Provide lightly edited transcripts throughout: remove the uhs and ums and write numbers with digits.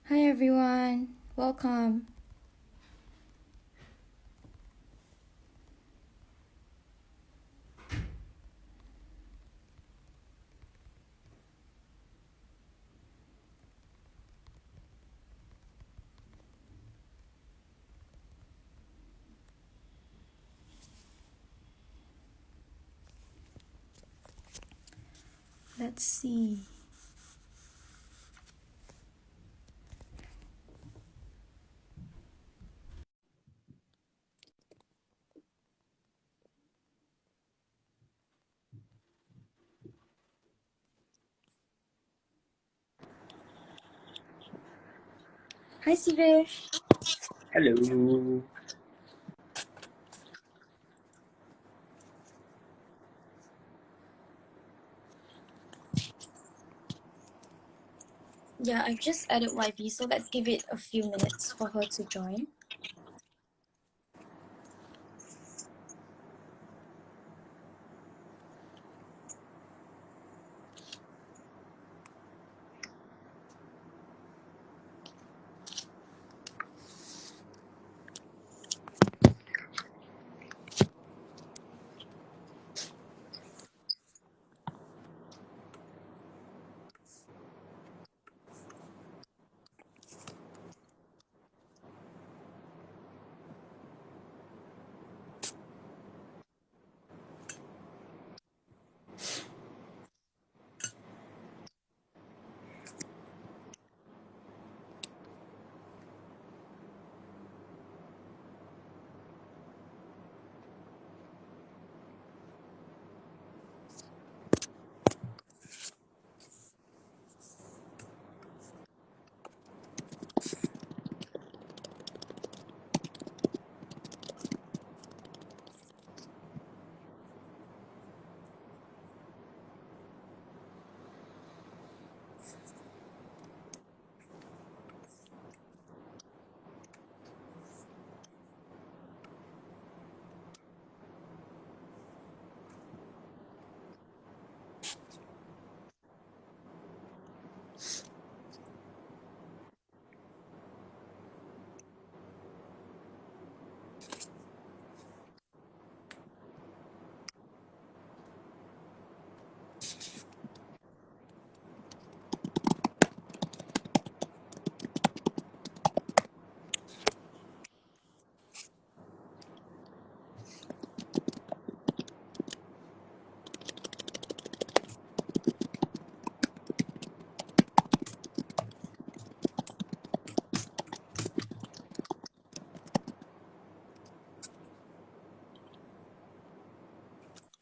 Hi everyone, welcome. Let's see. Hi Sivesh. Hello. Yeah, I've just added YB, so let's give it a few minutes for her to join.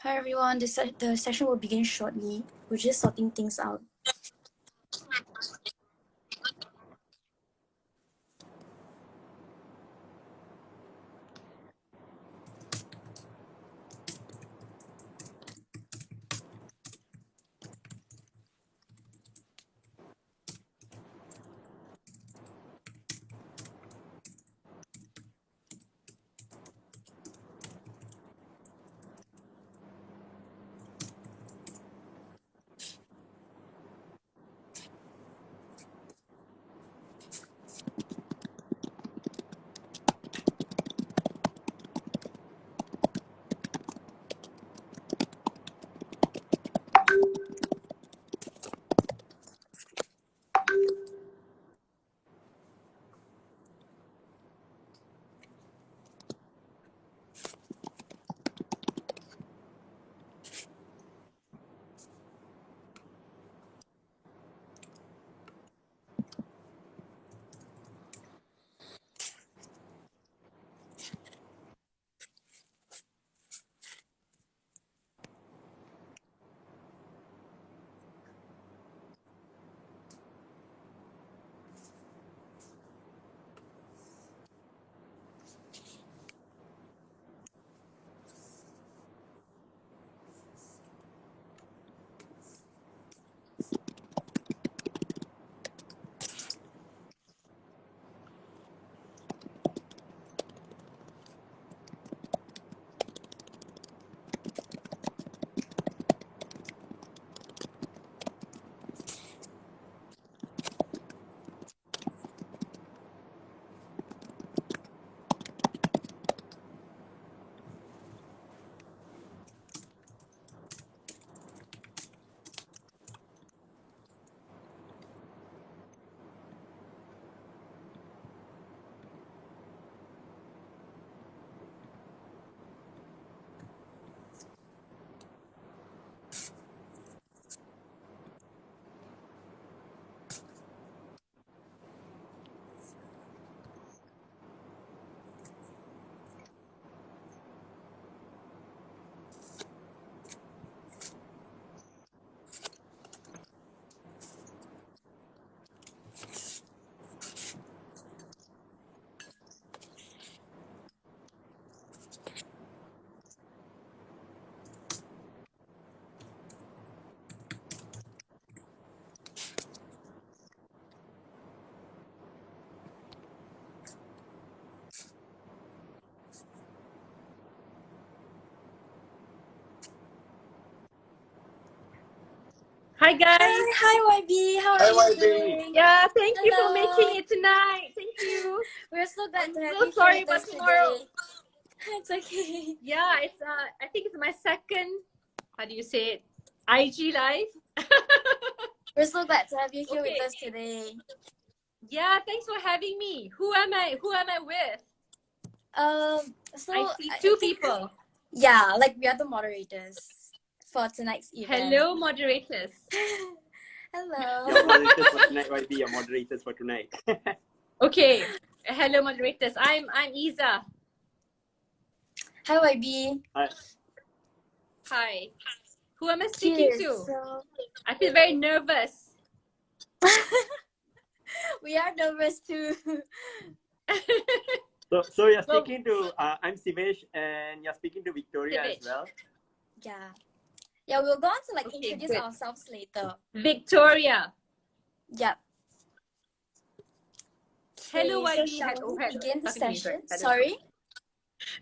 Hi everyone, the session will begin shortly. We're just sorting things out. Hi guys. Hi YB, how are you doing? Yeah, thank you for Hello. making it tonight. Thank you. We're so glad I'm to have so you sorry here with about us tomorrow. today. It's okay. Yeah, it's I think it's my second, how do you say it? IG live. We're so glad to have you here with Okay. us today. Yeah, thanks for having me. Who am I? Who am I with? So I see I two think, people. yeah, like we are the moderators for tonight's event. Hello, moderators. Hello. Your moderators for tonight, YB, your moderators for tonight. Okay. Hello, moderators. I'm Isa. Hi YB. Hi. Hi. Who am I speaking Cheers. to? So, I feel very nervous. we are nervous too. So you're speaking to, I'm Sivesh, and you're speaking to Victoria Sivesh. as well. Yeah. Yeah, we'll go on to like Okay, introduce good. ourselves later. Victoria. Yep. Hello, Okay, so YB. shall we begin the Talking to me, session? sorry. Sorry?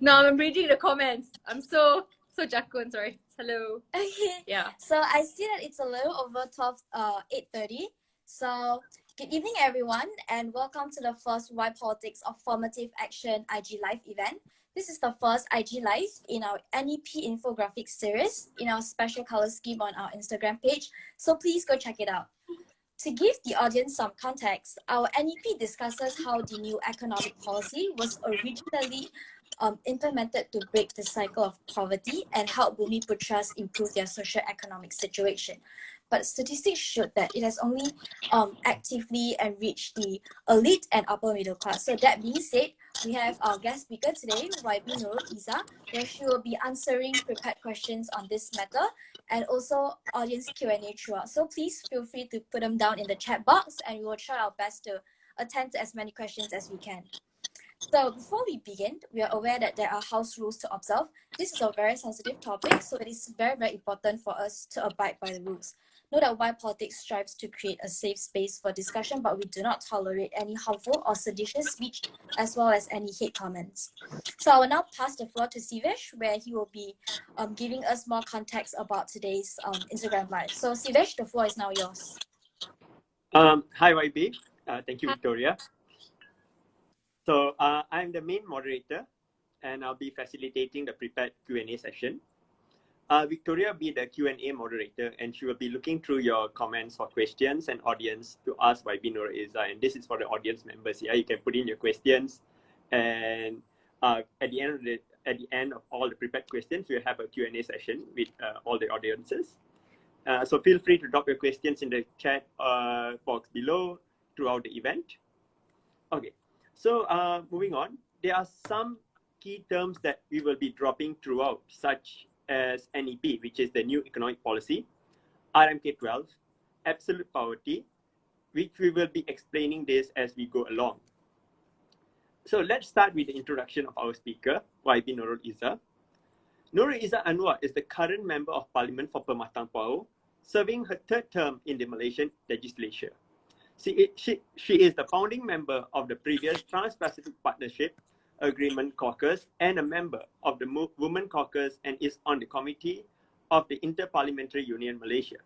No, I'm reading the comments. I'm so jakun, sorry. Hello. Okay. Yeah. So I see that it's a little over 8:30. So good evening everyone and welcome to the first ypolitics of Formative Action IG Live event. This is the first IG Live in our NEP infographic series in our special color scheme on our Instagram page. So please go check it out. To give the audience some context, our NEP discusses how the new economic policy was originally implemented to break the cycle of poverty and help Bumiputras improve their socio-economic situation. But statistics showed that it has only actively enriched the elite and upper middle class. So that being said, we have our guest speaker today, YB Nurul Iza, where she will be answering prepared questions on this matter and also audience Q&A throughout. So please feel free to put them down in the chat box and we will try our best to attend to as many questions as we can. So before we begin, we are aware that there are house rules to observe. This is a very sensitive topic, so it is very, very important for us to abide by the rules. Know that ypolitics strives to create a safe space for discussion, but we do not tolerate any harmful or seditious speech, as well as any hate comments. So I will now pass the floor to Sivesh, where he will be giving us more context about today's Instagram Live. So Sivesh, the floor is now yours. Hi, YB. Thank you, Victoria. So I'm the main moderator, and I'll be facilitating the prepared Q&A session. Victoria will be the Q&A moderator, and she will be looking through your comments for questions and audience to ask YB Nurul Iza. And this is for the audience members. Yeah, you can put in your questions, and at the end of all the prepared questions, we'll have a Q&A session with all the audiences. So feel free to drop your questions in the chat box below throughout the event. Okay, so moving on, there are some key terms that we will be dropping throughout, such as NEP, which is the new economic policy, RMK12, absolute poverty, which we will be explaining this as we go along. So let's start with the introduction of our speaker, YB Nurul Iza. Nurul Iza Anwar is the current Member of Parliament for Pematang Pauh, serving her third term in the Malaysian legislature. She is the founding member of the previous Trans-Pacific Partnership Agreement Caucus and a member of the Women Caucus and is on the committee of the Inter-Parliamentary Union Malaysia.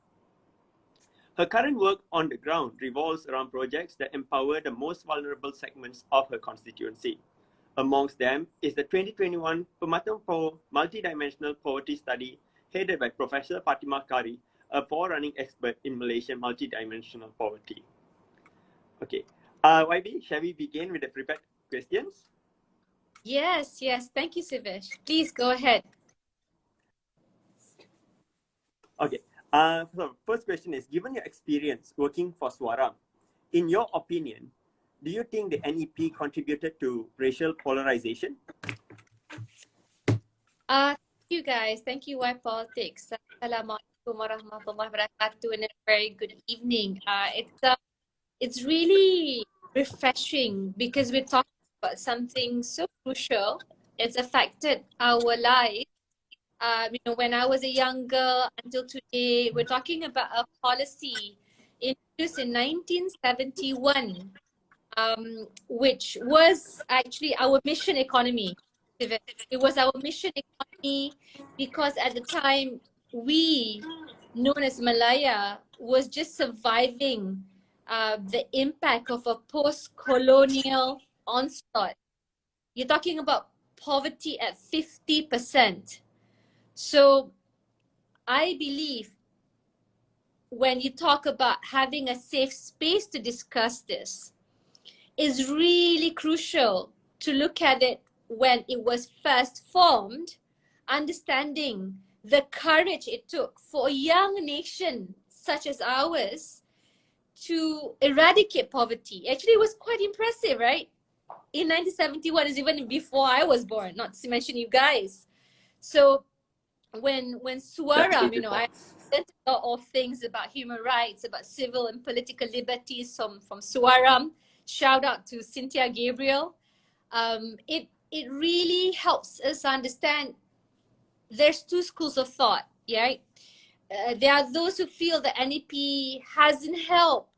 Her current work on the ground revolves around projects that empower the most vulnerable segments of her constituency. Amongst them is the 2021 Pematang Pauh Multidimensional Poverty Study headed by Professor Fatimah Kari, a forerunning expert in Malaysian multidimensional poverty. Okay, YB, shall we begin with the prepared questions? Yes. Thank you, Sivesh. Please go ahead. Okay, so first question is, given your experience working for Suara, in your opinion, do you think the NEP contributed to racial polarization? Thank you guys. Thank you, ypolitics. Assalamualaikum warahmatullahi wabarakatuh and a very good evening. It's really refreshing because we're talking about something so crucial. It's affected our life. When I was a young girl until today, we're talking about a policy introduced in 1971, which was actually our mission economy. It was our mission economy because at the time we, known as Malaya, was just surviving the impact of a post-colonial onslaught. You're talking about poverty at 50%. So I believe when you talk about having a safe space to discuss this, is really crucial to look at it when it was first formed, understanding the courage it took for a young nation such as ours to eradicate poverty. Actually, it was quite impressive, right? In 1971, is even before I was born, not to mention you guys. So when Suaram, you know, I learned a lot of things about human rights, about civil and political liberties from Suaram. Shout out to Cynthia Gabriel. It really helps us understand there's two schools of thought, right? There are those who feel the NEP hasn't helped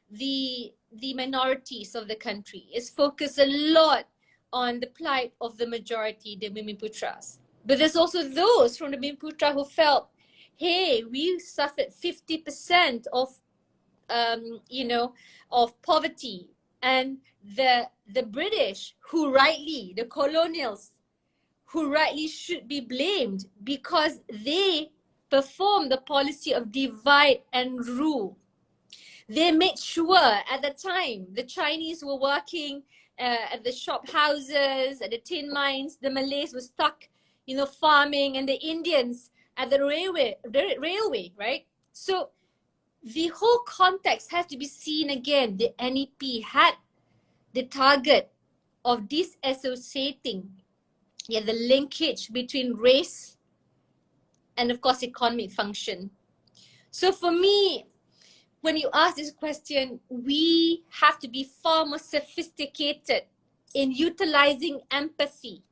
the minorities of the country. It's focused a lot on the plight of the majority, the Bumiputras. But there's also those from the Bumiputera who felt, hey, we suffered 50% of of poverty, and the British, who rightly, the colonials, who rightly should be blamed because they performed the policy of divide and rule. They made sure at the time the Chinese were working at the shop houses, at the tin mines, the Malays were stuck, farming, and the Indians at the railway, right? So the whole context has to be seen again. The NEP had the target of disassociating the linkage between race and, of course, economic function. So for me, when you ask this question, we have to be far more sophisticated in utilizing empathy.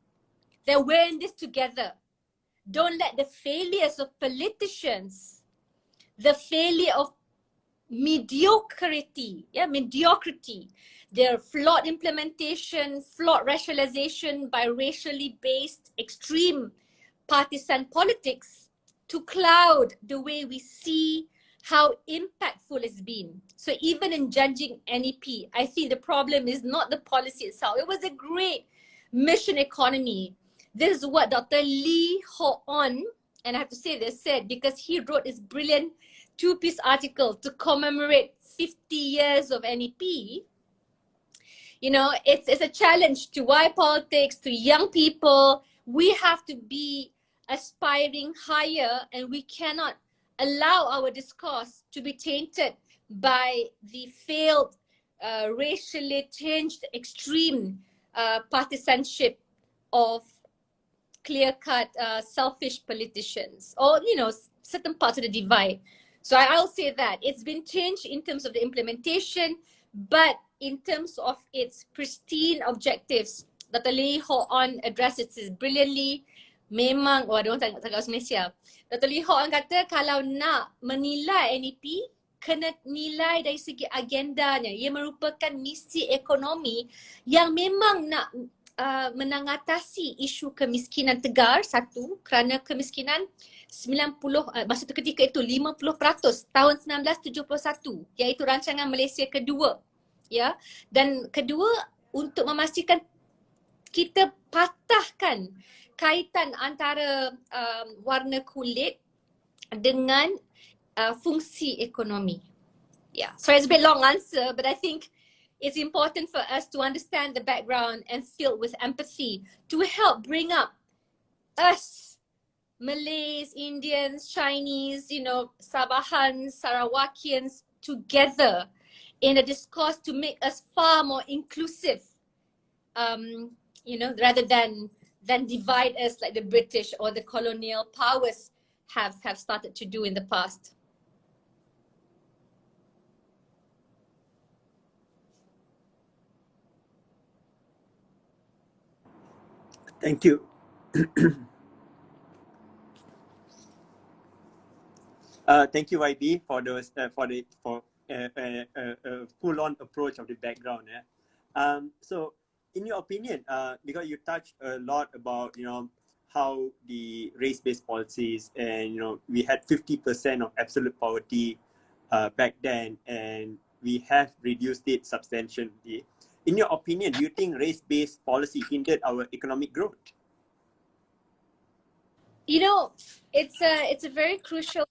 That we're in this together. Don't let the failures of politicians, the failure of mediocrity, their flawed implementation, flawed rationalization by racially based extreme partisan politics to cloud the way we see how impactful it's been. So even in judging NEP, I think the problem is not the policy itself. It was a great mission economy. This is what Dr. Lee Ho-on, and I have to say this, said because he wrote this brilliant two-piece article to commemorate 50 years of NEP. It's a challenge to ypolitics, to young people. We have to be aspiring higher, and we cannot allow our discourse to be tainted by the failed, racially changed, extreme partisanship of clear-cut, selfish politicians, or certain parts of the divide. So I'll say that it's been changed in terms of the implementation, but in terms of its pristine objectives, Dr. Lee Ho-on addresses this brilliantly. Memang, orang tak bahasa Malaysia. Dr. Lee Ho-on kata kalau nak menilai NEP, kena nilai dari segi agendanya. Ia merupakan misi ekonomi yang memang nak mengatasi isu kemiskinan tegar, satu, kerana kemiskinan 90, masa ketika itu 50% tahun 1971, iaitu rancangan Malaysia kedua. Ya, dan kedua, untuk memastikan kita patahkan kaitan antara warna kulit dengan fungsi ekonomi. Yeah, sorry, it's a bit long answer, but I think it's important for us to understand the background and filled with empathy to help bring up us, Malays, Indians, Chinese, Sabahans, Sarawakians together in a discourse to make us far more inclusive, rather than divide us like the British or the colonial powers have started to do in the past. Thank you. Thank you, YB, for those for full-on approach of the background. So, in your opinion, because you touched a lot about how the race-based policies, and we had 50% of absolute poverty back then, and we have reduced it substantially. In your opinion, do you think race-based policy hindered our economic growth? You know, it's a very crucial.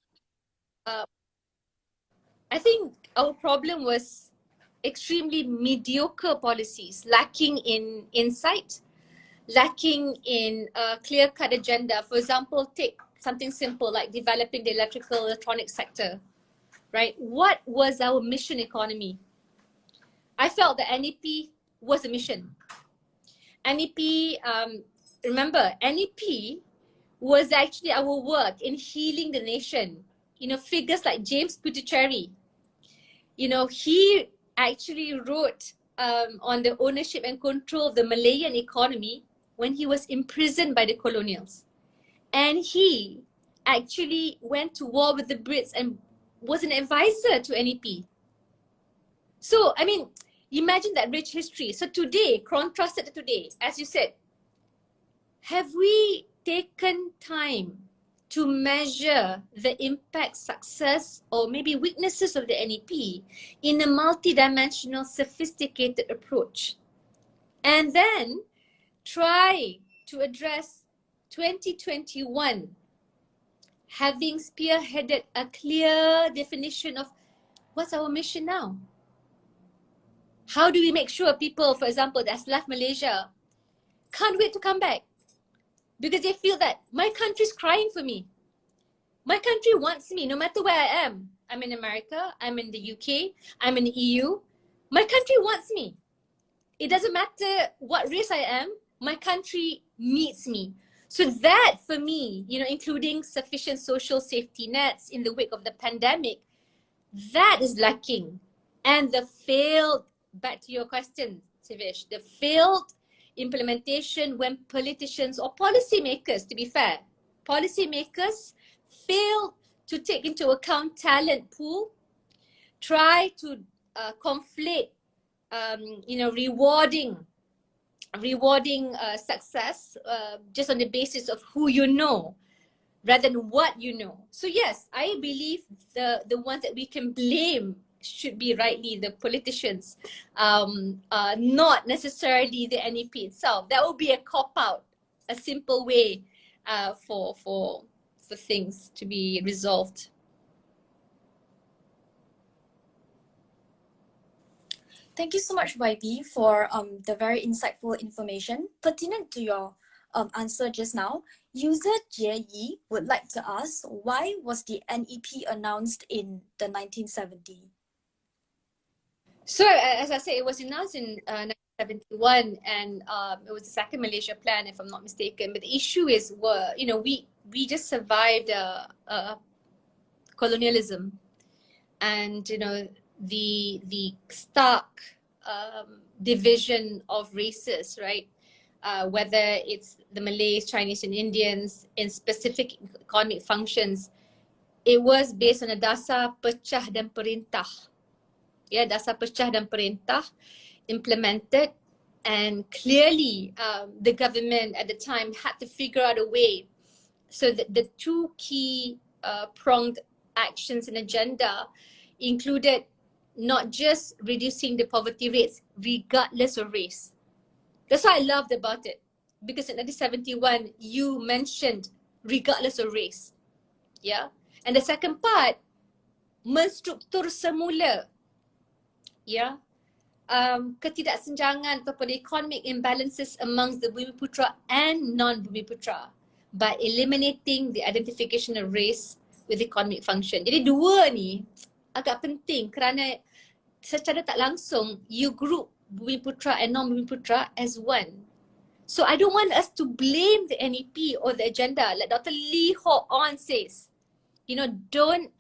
I think our problem was extremely mediocre policies, lacking in insight, lacking in a clear-cut agenda. For example, take something simple like developing the electronic sector, right? What was our mission economy? I felt that NEP was a mission. NEP, remember, NEP was actually our work in healing the nation. You know, figures like James Putticherry, you know, he actually wrote on the ownership and control of the Malayan economy when he was imprisoned by the colonials. And he actually went to war with the Brits and was an advisor to NEP. So, I mean, imagine that rich history. So today, contrasted to today, as you said, have we taken time to measure the impact, success, or maybe weaknesses of the NEP in a multidimensional, sophisticated approach? And then try to address 2021, having spearheaded a clear definition of what's our mission now? How do we make sure people, for example, that's left Malaysia, can't wait to come back? Because they feel that my country's crying for me. My country wants me no matter where I am. I'm in America, I'm in the UK, I'm in the EU. My country wants me. It doesn't matter what race I am, my country needs me. So that for me, you know, including sufficient social safety nets in the wake of the pandemic, that is lacking. And the failed, back to your question, Sivish, the failed implementation when politicians or policymakers, to be fair, policymakers failed to take into account talent pool, try to conflate, you know, rewarding success just on the basis of who you know rather than what you know. So yes, I believe the ones that we can blame should be rightly the politicians, not necessarily the NEP itself. That would be a cop-out, a simple way for things to be resolved. Thank you so much, YB, for the very insightful information. Pertinent to your answer just now, user Jie would like to ask, why was the NEP announced in the 1970s? So as I said, it was announced in 1971, and it was the second Malaysia plan, if I'm not mistaken. But the issue is, you know, we just survived colonialism, and you know the stark division of races, right? Whether it's the Malays, Chinese, and Indians in specific economic functions, it was based on a dasar pecah dan perintah. Yeah, dasar pecah dan perintah implemented, and clearly the government at the time had to figure out a way so that the two key pronged actions and agenda included not just reducing the poverty rates regardless of race. That's what I loved about it, because in 1971 you mentioned regardless of race, yeah. And the second part, menstruktur semula, yeah, ketidaksenjangan ataupun economic imbalances amongst the Bumiputra and non-Bumiputra by eliminating the identification of race with economic function. Jadi dua ni agak penting kerana secara tak langsung you group Bumiputra and non-Bumiputra as one. So I don't want us to blame the NEP or the agenda. Like Dr. Lee Ho On says, you know, don't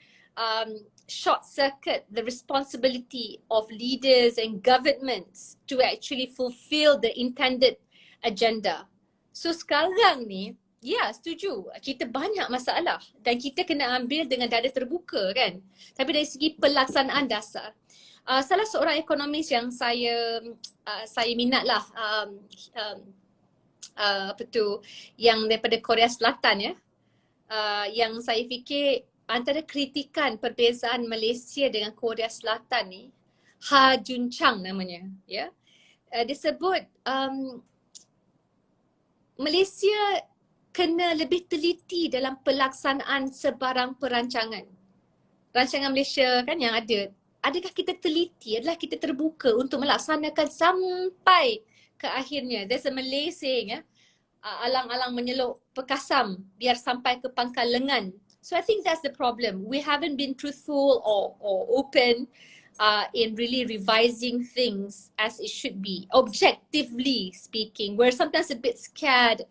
short circuit the responsibility of leaders and governments to actually fulfill the intended agenda. So sekarang ni, ya setuju, kita banyak masalah dan kita kena ambil dengan dada terbuka kan. Tapi dari segi pelaksanaan dasar, salah seorang ekonomis yang saya minat lah, apa tu, yang daripada Korea Selatan ya, yang saya fikir antara kritikan perbezaan Malaysia dengan Korea Selatan ni, Ha Jun Chang namanya, ya. Dia sebut Malaysia kena lebih teliti dalam pelaksanaan sebarang perancangan. Rancangan Malaysia kan yang ada, adakah kita teliti, adalah kita terbuka untuk melaksanakan sampai ke akhirnya. There's a Malay saying, alang-alang menyeluk pekasam biar sampai ke pangkal lengan. So I think that's the problem. We haven't been truthful or open in really revising things as it should be. Objectively speaking, we're sometimes a bit scared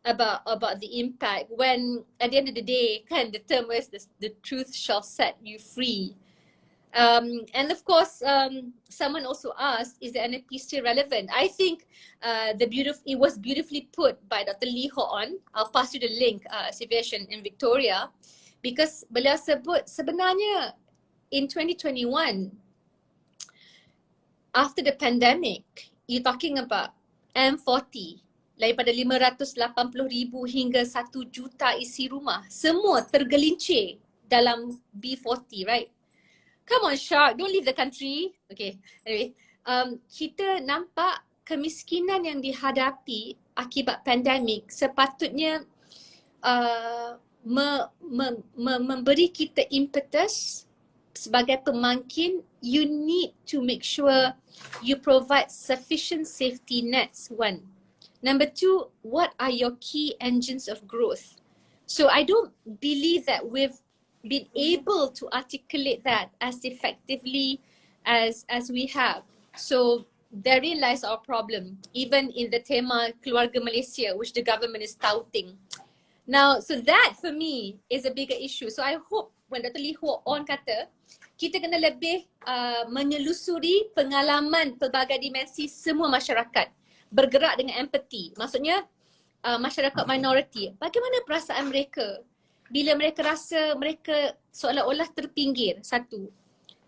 about the impact when at the end of the day, kan, the term is the truth shall set you free. And of course, someone also asked, is the NFP still relevant? I think it was beautifully put by Dr. Lee Ho On. I'll pass you the link, Situation in Victoria, because beliau sebut sebenarnya in 2021, after the pandemic, you're talking about M40, daripada 580,000 hingga 1 juta isi rumah, semua tergelincir dalam B40, right? Come on, Shark, don't leave the country. Okay, anyway, kita nampak kemiskinan yang dihadapi akibat pandemik sepatutnya memberi kita impetus sebagai pemangkin. You need to make sure you provide sufficient safety nets, one. Number two, what are your key engines of growth? So I don't believe that we've been able to articulate that as effectively as we have. So therein lies our problem, even in the tema Keluarga Malaysia, which the government is touting. Now, so that for me is a bigger issue. So I hope when Dr. Lee Ho On kata, kita kena lebih menyelusuri pengalaman pelbagai dimensi semua masyarakat, bergerak dengan empathy. Maksudnya masyarakat minoriti, bagaimana perasaan mereka bila mereka rasa mereka seolah-olah terpinggir, satu.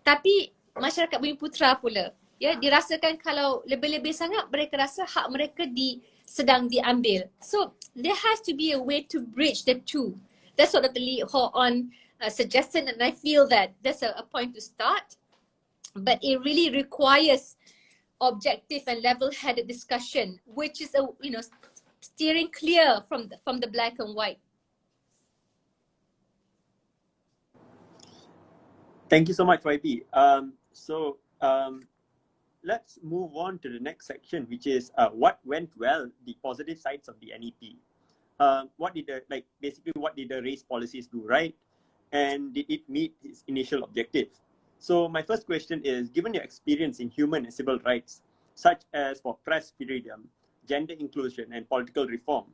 Tapi masyarakat Bumiputera pula, ya, dirasakan kalau lebih-lebih sangat mereka rasa hak mereka sedang diambil. So there has to be a way to bridge the two. That's what Dr. Lee Ho On suggested, and I feel that that's a point to start. But it really requires objective and level-headed discussion, which is steering clear from the black and white. Thank you so much, YB. Let's move on to the next section, which is what went well, the positive sides of the NEP. What did the race policies do right? And did it meet its initial objective? So my first question is, given your experience in human and civil rights, such as for press freedom, gender inclusion, and political reform,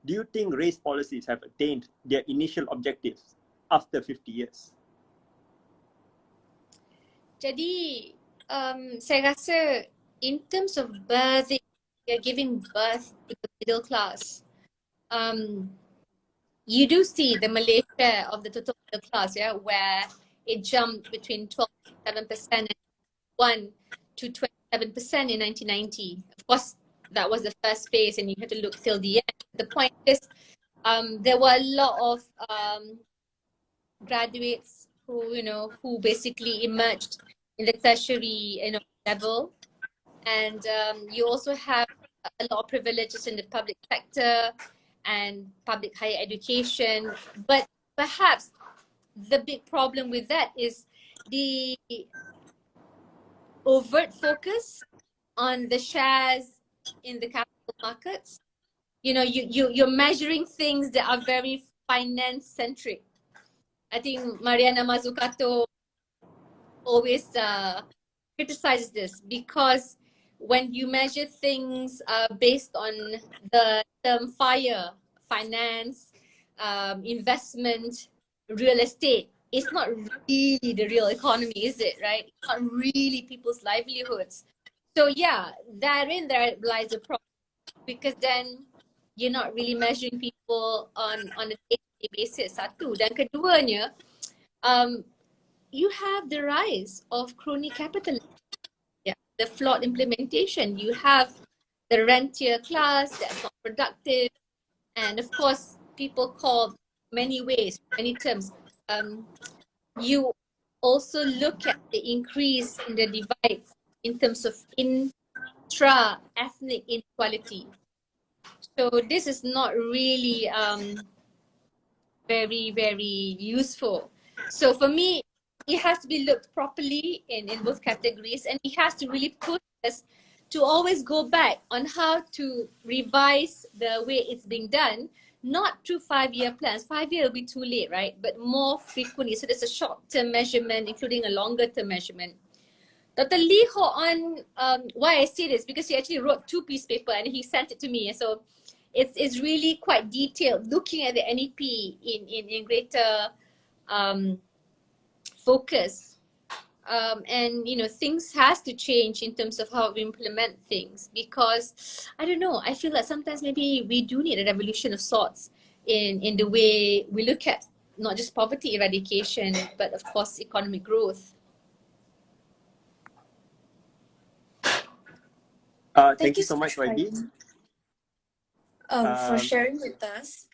do you think race policies have attained their initial objectives after 50 years? Jadi, saya rasa in terms of birthing, you're giving birth to the middle class. You do see the Malaysia of the total middle class, yeah, where it jumped between 12.7% and 1 to 27% in 1990. Of course, that was the first phase, and you had to look till the end. The point is, there were a lot of graduates who basically emerged in the tertiary level, and you also have a lot of privileges in the public sector and public higher education. But perhaps the big problem with that is the overt focus on the shares in the capital markets. You're measuring things that are very finance centric. I think Mariana Mazzucato always criticizes this, because when you measure things based on the term finance, investment, real estate, it's not really the real economy, is it, right? It's not really people's livelihoods. So yeah, there lies a problem, because then you're not really measuring people on a day-to-day basis, satu. Dan keduanya, you have the rise of crony capitalism. Yeah, the flawed implementation. You have the rentier class that's not productive, and of course, people call many ways, many terms, you also look at the increase in the divide in terms of intra-ethnic inequality. So this is not really very, very useful. So for me, it has to be looked properly in both categories, and it has to really push us to always go back on how to revise the way it's being done, not through 5-year plans. 5 year will be too late, right? But more frequently. So there's a short-term measurement, including a longer-term measurement. Dr. Lee Ho on, why I say this, because he actually wrote 2 piece paper and he sent it to me. So it's really quite detailed, looking at the NEP in greater focus. And you know, things has to change in terms of how we implement things, because I don't know, I feel that sometimes maybe we do need a revolution of sorts in the way we look at not just poverty eradication, but of course economic growth. Thank you so much, YB. For sharing with us.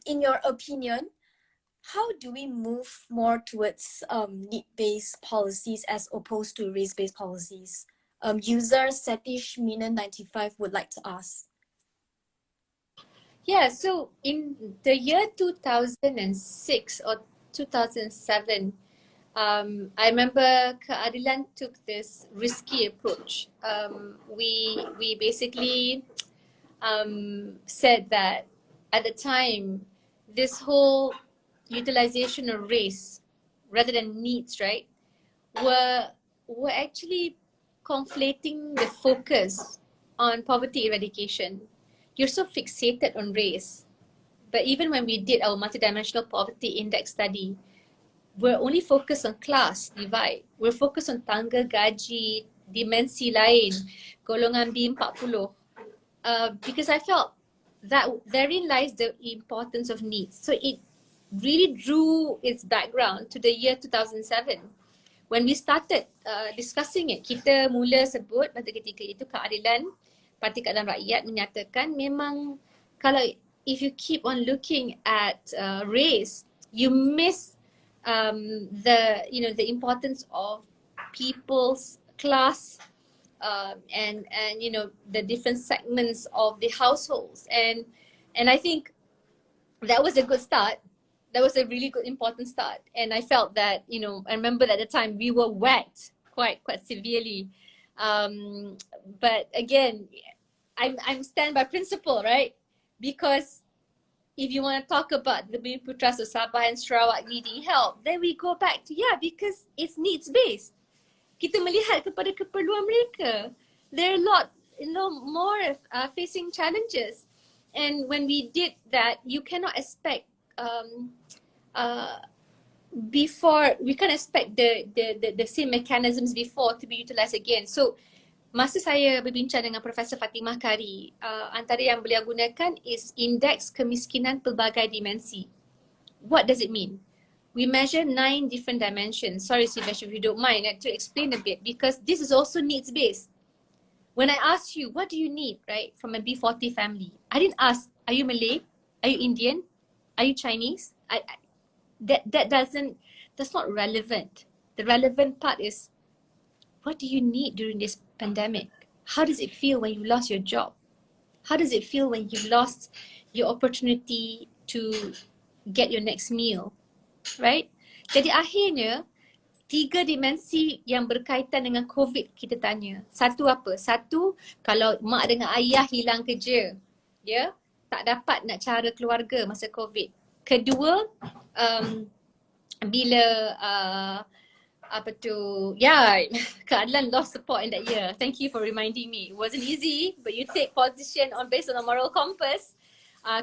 In your opinion, how do we move more towards need-based policies as opposed to race-based policies? User Satish Menon 95 would like to ask. Yeah, so in the year 2006 or 2007, I remember Keadilan took this risky approach. We basically said that at the time, this whole utilization of race rather than needs, right, were actually conflating the focus on poverty eradication. You're so fixated on race, but even when we did our multidimensional poverty index study, we're only focused on class divide. We're focused on tangga gaji, dimensi lain, golongan B40. Because I felt that therein lies the importance of needs. So it really drew its background to the year 2007. When we started discussing it, kita mula sebut pada ketika itu keadilan Parti Keadilan Rakyat menyatakan memang kalau if you keep on looking at race, you miss the importance of people's class and you know the different segments of the households, and I think that was a good start. That was a really good important start, and I felt that, you know, I remember at the time we were whacked quite severely, but again, I'm stand by principle, right? Because if you want to talk about the Bumi Putra of Sabah and Sarawak needing help, then we go back to because it's needs based. Kita melihat kepada keperluan mereka. There are a lot, you know, more facing challenges, and when we did that, you cannot expect before, we can't expect the same mechanisms before to be utilised again. So masa saya berbincang dengan Profesor Fatimah Kari, antara yang beliau gunakan is indeks kemiskinan pelbagai dimensi. What does it mean? We measure 9 different dimensions. Sorry, Sivesh, if you don't mind, to explain a bit, because this is also needs based. When I ask you, what do you need, right, from a B40 family? I didn't ask, are you Malay? Are you Indian? Are you Chinese? That's not relevant. The relevant part is, what do you need during this pandemic? How does it feel when you lost your job? How does it feel when you lost your opportunity to get your next meal? Right? Jadi akhirnya, 3 dimensi yang berkaitan dengan COVID kita tanya. Satu apa? Satu, kalau mak dengan ayah hilang kerja, ya, tak dapat nak cara keluarga masa COVID. Kedua, bila keadilan lost support in that year. Thank you for reminding me. It wasn't easy, but you take position based on a moral compass.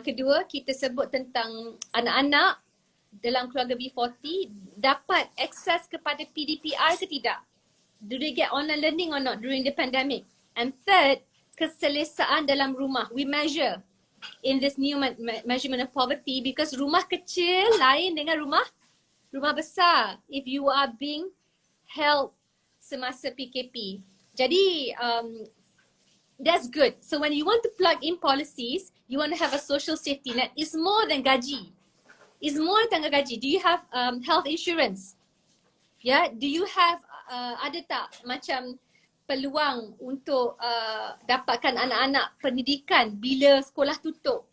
Kedua, kita sebut tentang anak-anak dalam keluarga B40 dapat akses kepada PDPR ke tidak? Do they get online learning or not during the pandemic? And third, keselesaan dalam rumah. We measure in this new measurement of poverty, because rumah kecil lain dengan rumah besar if you are being held semasa PKP. Jadi that's good. So when you want to plug in policies, you want to have a social safety net. It's more than gaji. is more tangga gaji. Do you have health insurance? Yeah, do you have ada tak macam peluang untuk dapatkan anak-anak pendidikan bila sekolah tutup?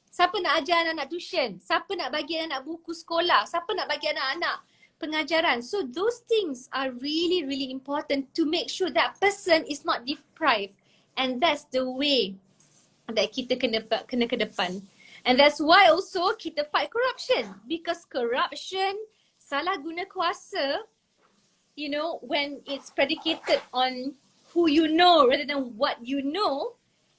Siapa nak ajar anak-anak tuition? Siapa nak bagi anak buku sekolah? Siapa nak bagi anak-anak pengajaran? So those things are really, really important to make sure that person is not deprived. And that's the way that kita kena ke depan. And that's why also kita fight corruption. Because corruption, salah guna kuasa, you know, when it's predicated on who you know rather than what you know,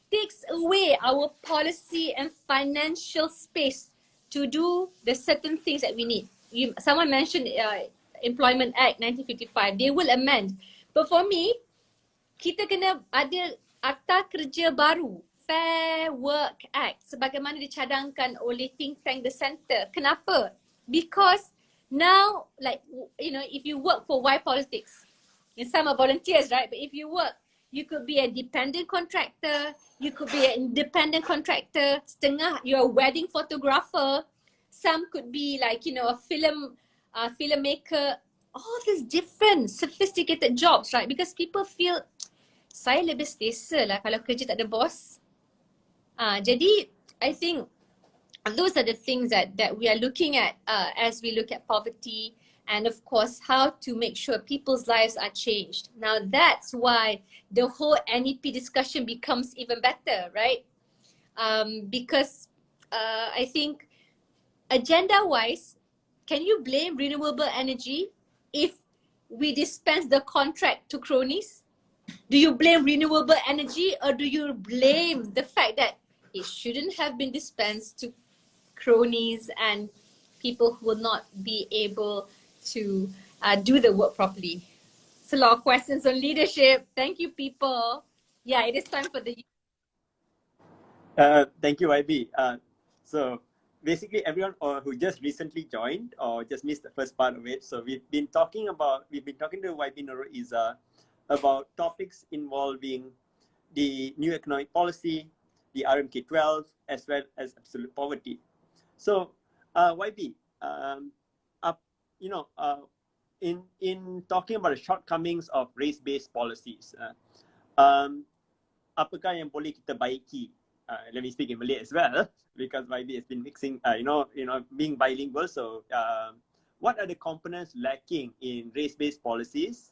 takes away our policy and financial space to do the certain things that we need. Someone mentioned Employment Act 1955. They will amend. But for me, kita kena ada Akta Kerja baru, Fair Work Act, sebagaimana dicadangkan oleh think tank The Centre. Kenapa? Because now, like, you know, if you work for ypolitics, and some are volunteers, right? But if you work, you could be a dependent contractor, you could be an independent contractor, setengah you're a wedding photographer, some could be like, you know, a filmmaker, all these different sophisticated jobs, right? Because people feel, saya lebih selesa lah kalau kerja tak ada bos. Jadi, I think those are the things that we are looking at as we look at poverty, and of course how to make sure people's lives are changed. Now that's why the whole NEP discussion becomes even better, right? Because I think agenda-wise, can you blame renewable energy if we dispense the contract to cronies? Do you blame renewable energy, or do you blame the fact that it shouldn't have been dispensed to cronies and people who will not be able to do the work properly? It's a lot of questions on leadership. Thank you, people. Yeah, it is time for the... Thank you, YB. So basically everyone who just recently joined or just missed the first part of it. So we've been talking to YB Nurul Izzah about topics involving the new economic policy, the RMK12, as well as absolute poverty. So YB, in talking about the shortcomings of race-based policies, apakah yang boleh kita baiki? Let me speak in Malay as well, because YB has been mixing, being bilingual. So what are the components lacking in race-based policies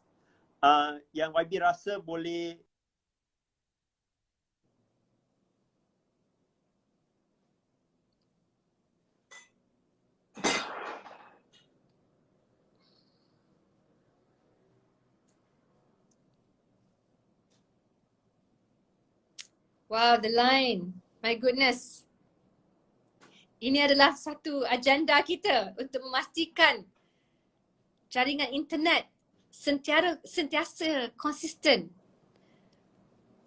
yang YB rasa boleh Wow, the line. My goodness. Ini adalah satu agenda kita untuk memastikan jaringan internet sentiasa konsisten.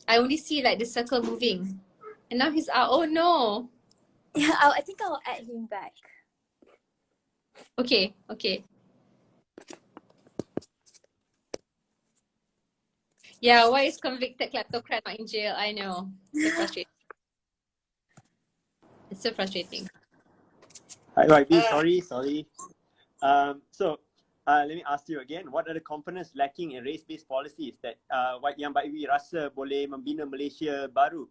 I only see like the circle moving. And now he's out. Oh no. Yeah, I think I'll add him back. Okay. Yeah, why is convicted kleptocrat not in jail? I know. So frustrating. It's so frustrating. Hi YB, sorry. So let me ask you again, what are the components lacking in race-based policies that yang YB rasa boleh membina Malaysia baru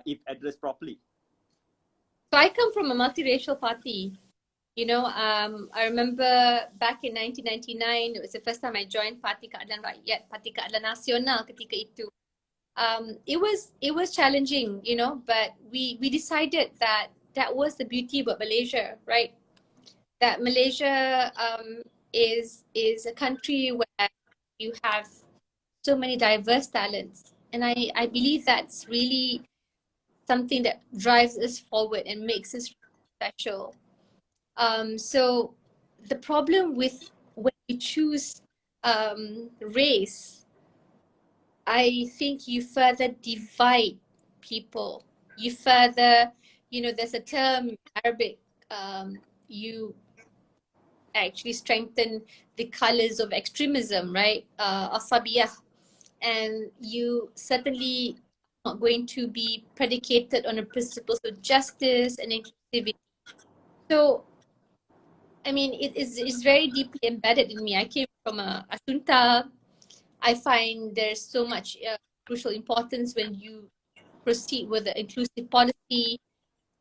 if addressed properly? So I come from a multiracial party. You know, I remember back in 1999, it was the first time I joined Parti Keadilan Rakyat, Parti Keadilan Nasional ketika itu. It was challenging, you know, but we decided that was the beauty about Malaysia, right? That Malaysia is a country where you have so many diverse talents, and I believe that's really something that drives us forward and makes us special. So the problem with when you choose race, I think you further divide people. You further, you know, there's a term in Arabic, you actually strengthen the colors of extremism, right? Asabiyah. And you certainly not going to be predicated on the principles of justice and inclusivity. So I mean, it's very deeply embedded in me. I came from a Asunta. I find there's so much crucial importance when you proceed with the inclusive policy,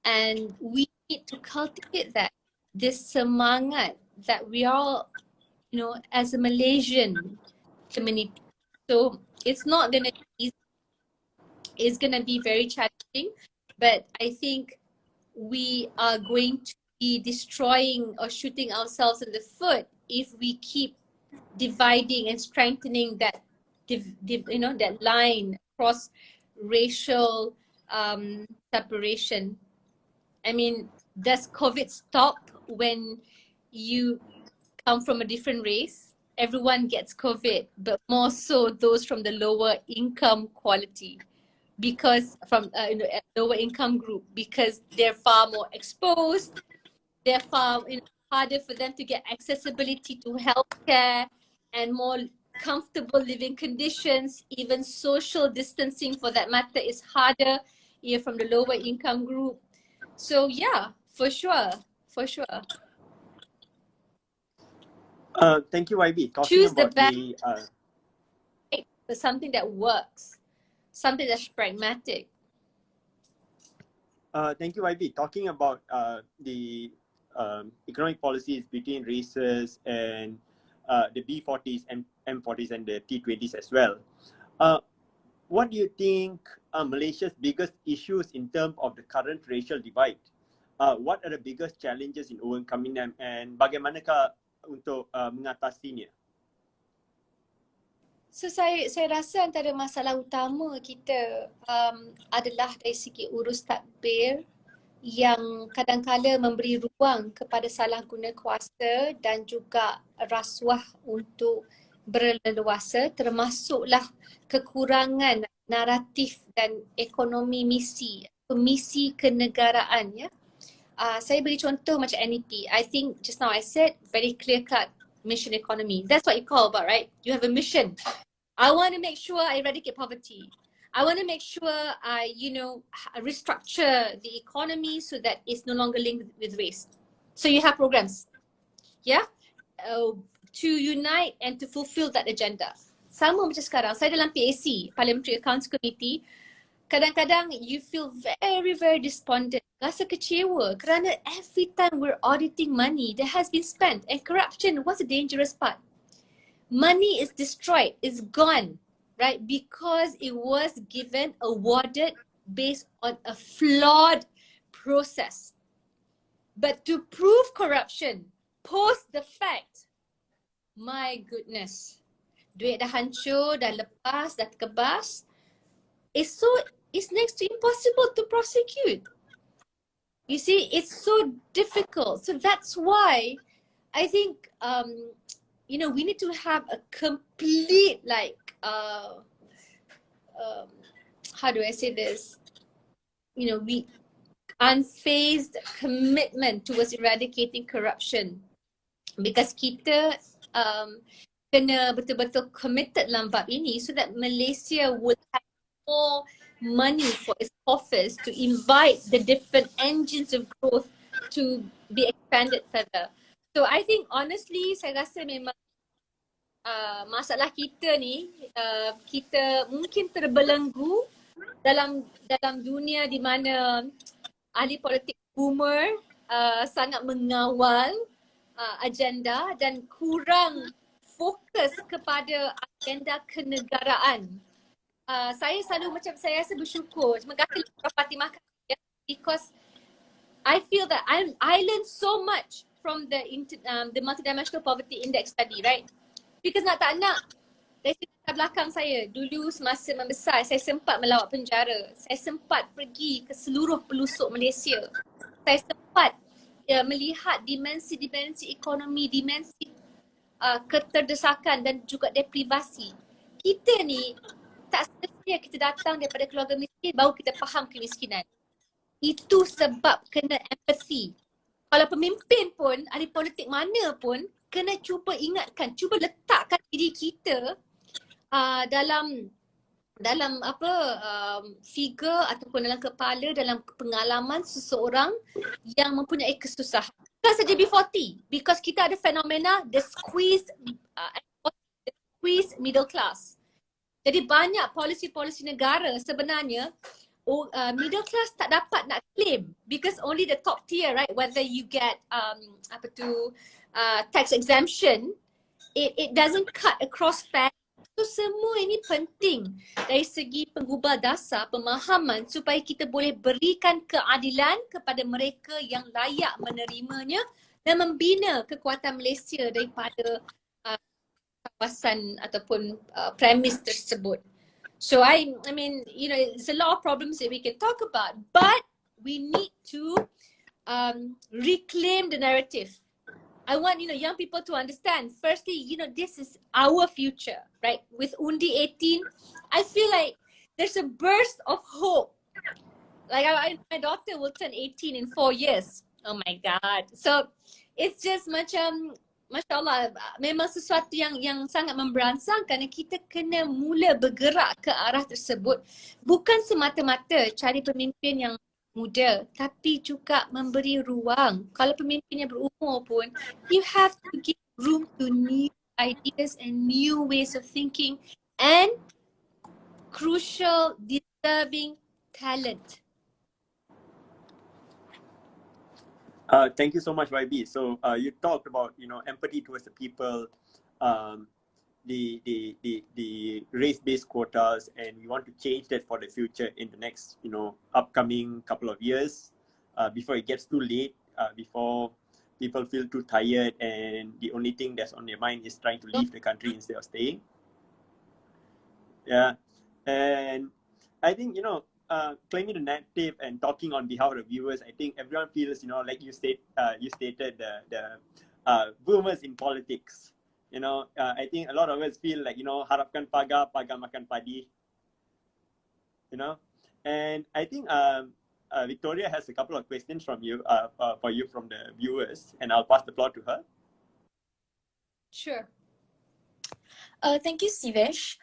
and we need to cultivate that, this semangat that we are, as a Malaysian community. So it's not going to be easy. It's going to be very challenging, but I think we are going to be destroying or shooting ourselves in the foot if we keep dividing and strengthening that that line across racial separation. I mean, does COVID stop when you come from a different race? Everyone gets COVID, but more so those from the lower income quality, because from a lower income group, because they're far more exposed, they're far harder for them to get accessibility to healthcare and more comfortable living conditions. Even social distancing, for that matter, is harder from the lower income group. So yeah, for sure, for sure. Thank you, YB. Talking Choose the about best, the something that works, something that's pragmatic. thank you, YB. Talking about the economic policies between races and the B40s and M40s and the T20s as well. What do you think are Malaysia's biggest issues in terms of the current racial divide? What are the biggest challenges in overcoming them, and bagaimanakah untuk mengatasinya? So saya rasa antara masalah utama kita adalah dari segi urus tadbir yang kadang-kala memberi ruang kepada salah guna kuasa dan juga rasuah untuk berleluasa, termasuklah kekurangan naratif dan ekonomi misi kenegaraan, ya. Saya beri contoh macam NEP. I think just now I said very clear cut mission economy. That's what you call about, right? You have a mission. I want to make sure I eradicate poverty. I want to make sure I, restructure the economy so that it's no longer linked with race. So you have programs, yeah, to unite and to fulfill that agenda. Sama macam sekarang, saya dalam PAC, Parliamentary Accounts Committee, kadang-kadang you feel very, very despondent, rasa kecewa kerana every time we're auditing money that has been spent, and corruption was a dangerous part. Money is destroyed, it's gone, right? Because it was given, awarded based on a flawed process. But to prove corruption post the fact, my goodness, duit dah hancur, dah lepas, dah terkebas, it's next to impossible to prosecute. You see, it's so difficult. So that's why I think we need to have a complete, how do I say this? We unfazed commitment towards eradicating corruption, because kita kena betul-betul committed dalam bab ini so that Malaysia will have more money for its coffers to invite the different engines of growth to be expanded further. So I think honestly, saya rasa memang masalah kita ni, kita mungkin terbelenggu dalam dunia di mana ahli politik boomer sangat mengawal agenda dan kurang fokus kepada agenda kenegaraan. Saya selalu saya rasa bersyukur. Terima kasih Prof. Fatimah, because I feel that I learned so much from the multidimensional poverty index study, right? Because nak tak nak, dari cerita belakang saya, dulu semasa membesar, saya sempat melawat penjara. Saya sempat pergi ke seluruh pelosok Malaysia. Saya sempat melihat dimensi ekonomi, dimensi keterdesakan dan juga deprivasi. Kita ni tak semestinya kita datang daripada keluarga miskin baru kita faham kemiskinan. Itu sebab kena empathy. Kalau pemimpin pun, ahli politik mana pun, kena cuba ingatkan, cuba letakkan diri kita dalam figure ataupun dalam kepala, dalam pengalaman seseorang yang mempunyai kesusahan. Bukan saja B40, because kita ada fenomena the squeeze middle class. Jadi banyak polisi-polisi negara sebenarnya middle class tak dapat nak claim because only the top tier, right? Whether you get tax exemption, it doesn't cut across fair. So semua ini penting dari segi penggubal dasar pemahaman supaya kita boleh berikan keadilan kepada mereka yang layak menerimanya dan membina kekuatan Malaysia daripada kawasan ataupun premis tersebut. So I mean, you know, there's a lot of problems that we can talk about, but we need to reclaim the narrative. I want, you know, young people to understand, firstly, you know, this is our future, right? With Undi 18, I feel like there's a burst of hope. Like my daughter will turn 18 in 4 years. Oh my God. So it's just macam, Masya Allah, memang sesuatu yang sangat memberansang kerana kita kena mula bergerak ke arah tersebut. Bukan semata-mata cari pemimpin yang muda, tapi juga memberi ruang. Kalau pemimpin yang berumur pun, you have to give room to new ideas and new ways of thinking and crucial, deserving talent. Thank you so much, YB. So you talked about, you know, empathy towards the people, the race-based quotas, and we want to change that for the future in the next, you know, upcoming couple of years, before it gets too late, before people feel too tired and the only thing that's on their mind is trying to leave the country instead of staying. Yeah, and I think, you know, claiming the narrative and talking on behalf of the viewers, I think everyone feels, you know, like you stated the boomers in politics. You know, I think a lot of us feel like, you know, harapkan pagar makan padi. You know, and I think Victoria has a couple of questions from you, for you from the viewers, and I'll pass the floor to her. Sure. Thank you, Sivesh.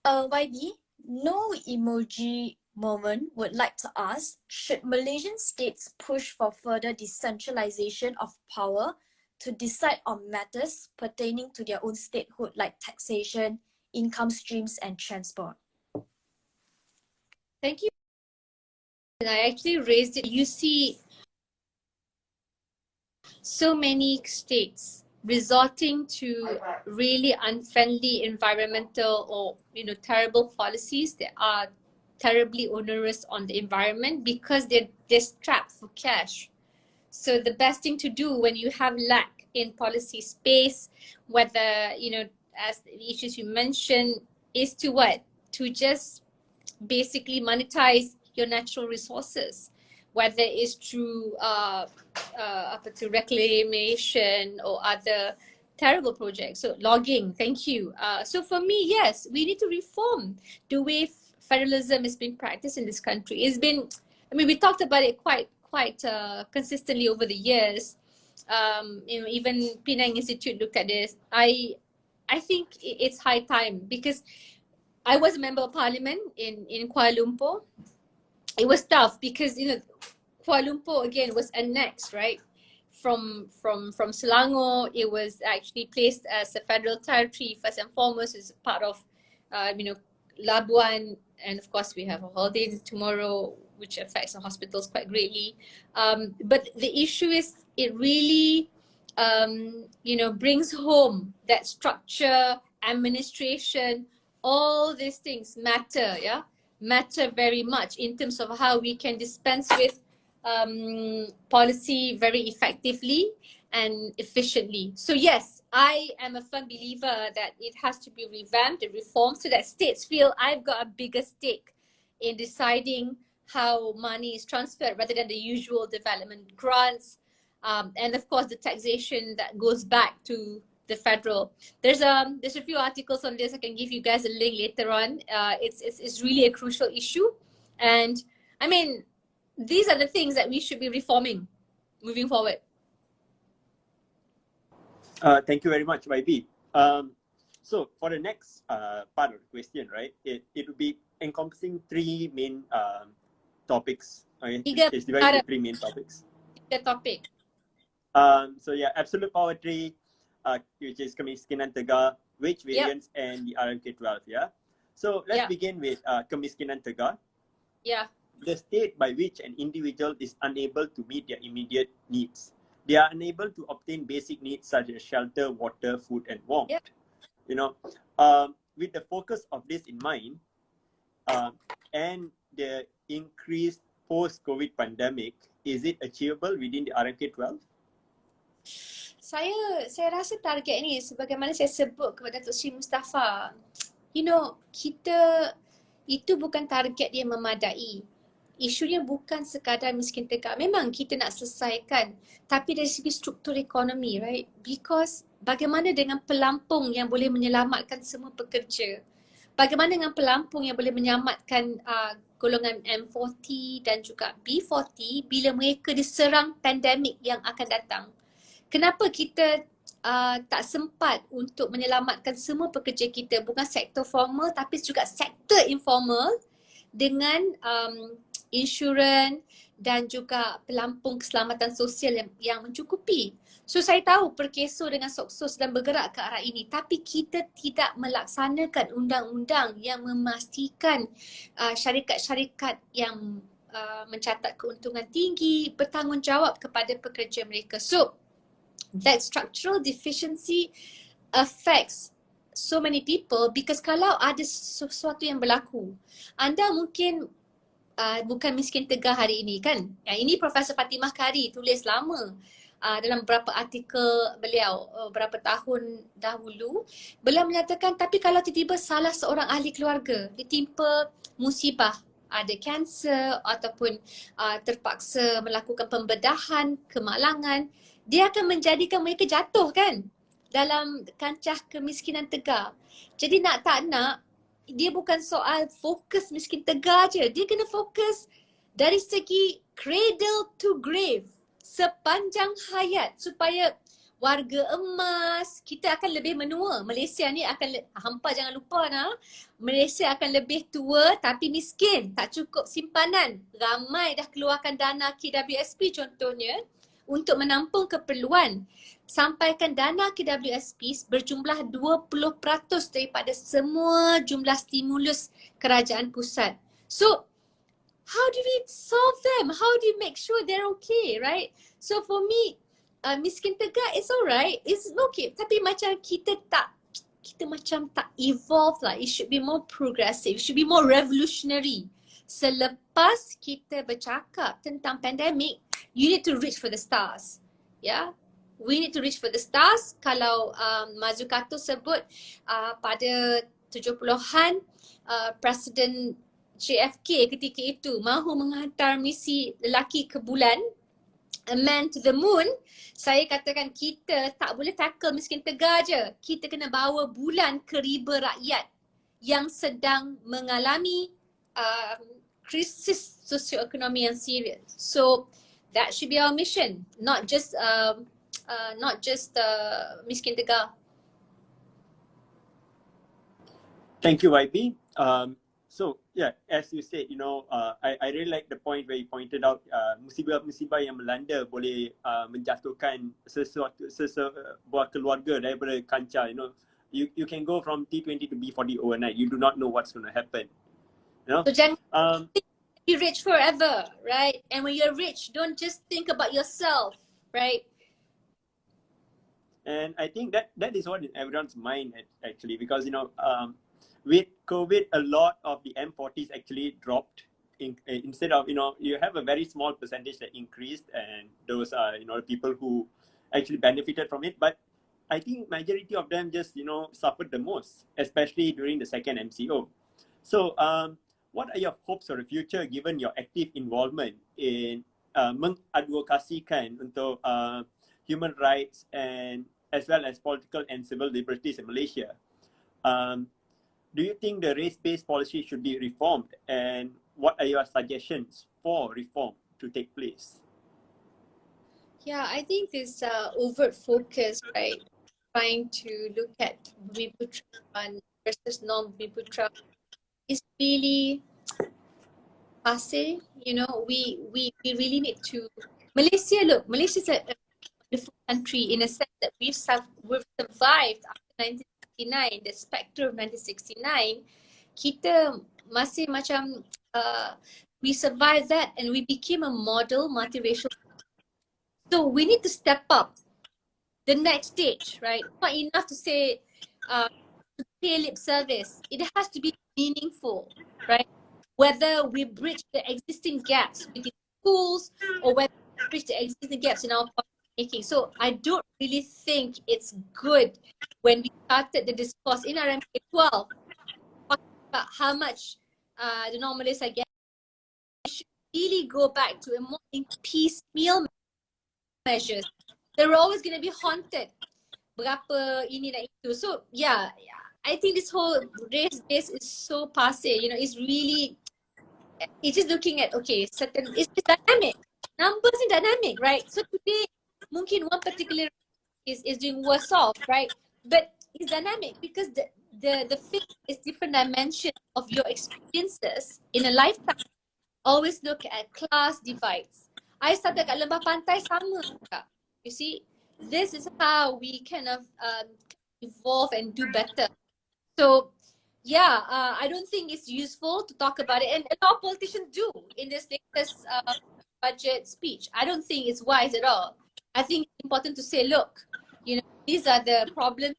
YB, no emoji moment would like to ask, should Malaysian states push for further decentralization of power to decide on matters pertaining to their own statehood like taxation, income streams, and transport? Thank you. And I actually raised it. You see so many states resorting to really unfriendly environmental or, you know, terrible policies that are terribly onerous on the environment because they're strapped for cash. So the best thing to do when you have lack in policy space, whether, you know, as the issues you mentioned, is to what? To just basically monetize your natural resources, whether it's through reclamation or other terrible projects. So logging, thank you. So for me, yes, we need to reform the way federalism is being practiced in this country. It's been, I mean, we talked about it quite consistently over the years. You know, even Penang Institute looked at this. I think it's high time because I was a member of parliament in Kuala Lumpur. It was tough because, you know, Kuala Lumpur again was annexed, right? From Selangor, it was actually placed as a federal territory first and foremost. It's part of, you know, Labuan, and of course we have a holiday tomorrow, which affects the hospitals quite greatly. But the issue is, it really, you know, brings home that structure, administration, all these things matter, yeah, matter very much in terms of how we can dispense with policy very effectively and efficiently. So yes, I am a firm believer that it has to be revamped and reformed so that states feel I've got a bigger stake in deciding how money is transferred rather than the usual development grants, and of course the taxation that goes back to the federal. There's a few articles on this. I can give you guys a link later on. It's really a crucial issue, and I mean, these are the things that we should be reforming moving forward. Thank you very much, YB. So for the next part of the question, right, it will be encompassing three main topics. Okay? It's divided into three main topics. The topic. So yeah, absolute poverty, which is kemiskinan tegar, wage variance, and the RMK12. Yeah. So let's begin with kemiskinan tegar. Yeah. The state by which an individual is unable to meet their immediate needs. They are unable to obtain basic needs such as shelter, water, food, and warmth. Yeah. You know, with the focus of this in mind, and the increased post-COVID pandemic, is it achievable within the RMK12? Saya rasa target ni sebagaimana saya sebut kepada Datuk Sri Mustafa, kita itu bukan target yang memadai. Isunya bukan sekadar miskin tegak. Memang kita nak selesaikan, tapi dari segi struktur ekonomi, right? Because bagaimana dengan pelampung yang boleh menyelamatkan semua pekerja? Bagaimana dengan pelampung yang boleh menyelamatkan golongan M40 dan juga B40 bila mereka diserang pandemik yang akan datang? Kenapa kita tak sempat untuk menyelamatkan semua pekerja kita, bukan sektor formal tapi juga sektor informal, dengan insurans dan juga pelampung keselamatan sosial yang mencukupi. So saya tahu Perkeso dengan Sokso sedang bergerak ke arah ini, tapi kita tidak melaksanakan undang-undang yang memastikan syarikat-syarikat yang mencatat keuntungan tinggi bertanggungjawab kepada pekerja mereka. So that structural deficiency affects so many people, because kalau ada sesuatu yang berlaku, anda mungkin bukan miskin tegar hari ini kan. Yang ini Profesor Fatimah Kari tulis lama dalam beberapa artikel beliau beberapa tahun dahulu. Beliau menyatakan, tapi kalau tiba-tiba salah seorang ahli keluarga ditimpa musibah, ada kanser ataupun terpaksa melakukan pembedahan, kemalangan, dia akan menjadikan mereka jatuh kan dalam kancah kemiskinan tegar. Jadi nak tak nak, dia bukan soal fokus miskin tegar je. Dia kena fokus dari segi cradle to grave, sepanjang hayat, supaya warga emas, kita akan lebih menua. Malaysia ni akan, hampa jangan lupa Malaysia akan lebih tua tapi miskin, tak cukup simpanan. Ramai dah keluarkan dana KWSP contohnya untuk menampung keperluan. Sampaikan dana KWSP berjumlah 20% daripada semua jumlah stimulus kerajaan pusat. So, how do we solve them? How do you make sure they're okay, right? So for me, miskin tegar is alright, it's okay. Tapi macam kita macam tak evolve lah. It should be more progressive, it should be more revolutionary. Selepas kita bercakap tentang pandemik, you need to reach for the stars. Yeah, we need to reach for the stars. Kalau Mazukato sebut pada 70-an, Presiden JFK ketika itu mahu menghantar misi lelaki ke bulan, a man to the moon. Saya katakan kita tak boleh tackle miskin tegar je. Kita kena bawa bulan ke riba rakyat yang sedang mengalami krisis sosioekonomi yang serius. So that should be our mission, not just miskin tegar. Thank you, YB. So yeah, as you said, I really like the point where you pointed out musibah-musibah yang melanda boleh menjatuhkan sebuah keluarga daripada kancah. You can go from T20 to B40 overnight. You do not know what's going to happen. So jangan be rich forever, right? And when you're rich, don't just think about yourself, right? And I think that is what in everyone's mind actually, because with COVID, a lot of the M40s actually dropped. Instead of you have a very small percentage that increased, and those are the people who actually benefited from it. But I think majority of them just suffered the most, especially during the second MCO. So what are your hopes for the future given your active involvement in mengadvokasikan untuk human rights and as well as political and civil liberties in Malaysia? Do you think the race-based policy should be reformed, and what are your suggestions for reform to take place? Yeah, I think this overt focus, right, trying to look at Bumiputera versus non-Bumiputera is really passe. We really need to. Malaysia is a beautiful country in a sense that we've survived after 1969, the spectre of 1969. Kita masih macam we survived that and we became a model multiracial. So we need to step up the next stage, right? Not enough to say to pay lip service. It has to be meaningful, right? Whether we bridge the existing gaps within schools or whether we bridge the existing gaps in our policy making. So I don't really think it's good when we started the discourse in RMK 12 about how much the normalists are getting. We should really go back to a more piecemeal measures. They're always going to be haunted. Berapa ini dan itu. So yeah, I think this whole race base is so passe. You know, it's really, it's just looking at, okay, certain, it's dynamic. Numbers are dynamic, right? So today, mungkin one particular is doing worse off, right? But it's dynamic because the thing is different dimension of your experiences in a lifetime. Always look at class divides. I started kat lembah pantai sama juga. You see, this is how we kind of evolve and do better. So yeah, I don't think it's useful to talk about it, and a lot of politicians do in this latest budget speech. I don't think it's wise at all. I think it's important to say, look, you know, these are the problems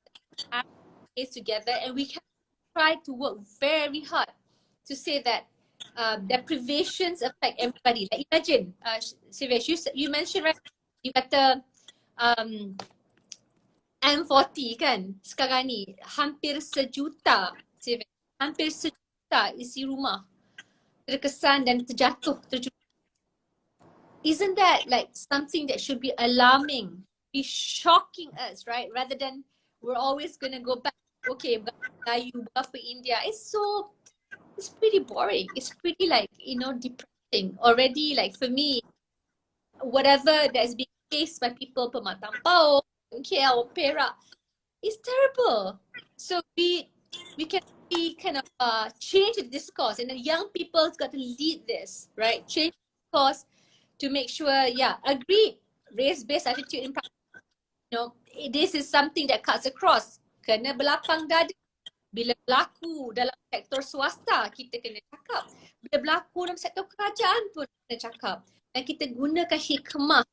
that we face together, and we can try to work very hard to say that deprivations affect everybody. Like imagine, Sivesh, you mentioned, right, you kata M40 kan sekarang ni hampir sejuta, Sivesh, hampir sejuta isi rumah terkesan dan terjatuh, Isn't that like something that should be alarming, be shocking us, right? Rather than we're always gonna go back, okay, Melayu, berapa India. It's pretty boring. It's pretty like, you know, depressing already. Like for me, whatever that's being faced by people Pematang KL or Perak, it's terrible. So we can be kind of change the discourse, and the young people's got to lead this, right? Change the discourse to make sure, yeah, agree, race-based attitude in practice. You know, this is something that cuts across. Kena berlapang dada. Bila berlaku dalam sektor swasta, kita kena cakap. Bila berlaku dalam sektor kerajaan pun kena cakap. Dan kita gunakan hikmah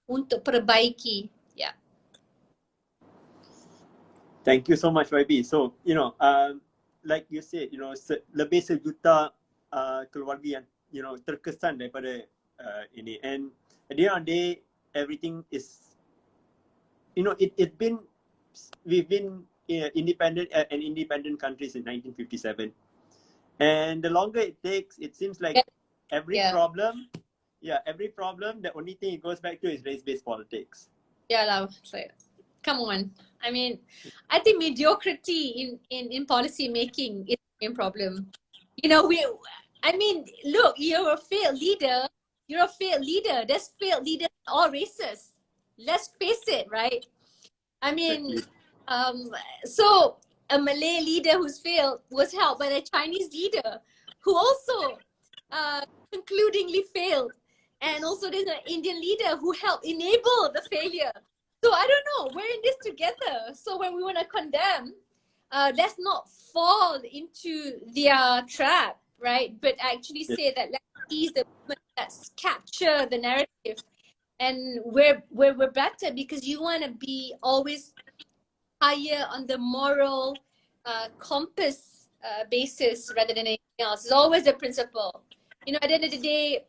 untuk perbaiki. Yeah. Thank you so much, YB. So, you know, like you said, you know, lebih sejuta keluarga yang, you know, terkesan daripada ini. And at the end of the day, everything is, you know, we've been independent countries in 1957, and the longer it takes, it seems like every problem, the only thing it goes back to is race-based politics. Yeah, like, come on. I mean, I think mediocrity in policy making is the main problem. You know, I mean, look, you're a failed leader. There's failed leaders in all races. Let's face it, right? I mean, exactly. So a Malay leader who's failed was helped by a Chinese leader who also concludingly failed. And also there's an Indian leader who helped enable the failure. So I don't know, we're in this together. So when we want to condemn, let's not fall into their trap, right? But actually say that let's seize the moment, let's capture the narrative. And we're better because you want to be always higher on the moral compass basis rather than anything else. It's always the principle. You know, at the end of the day,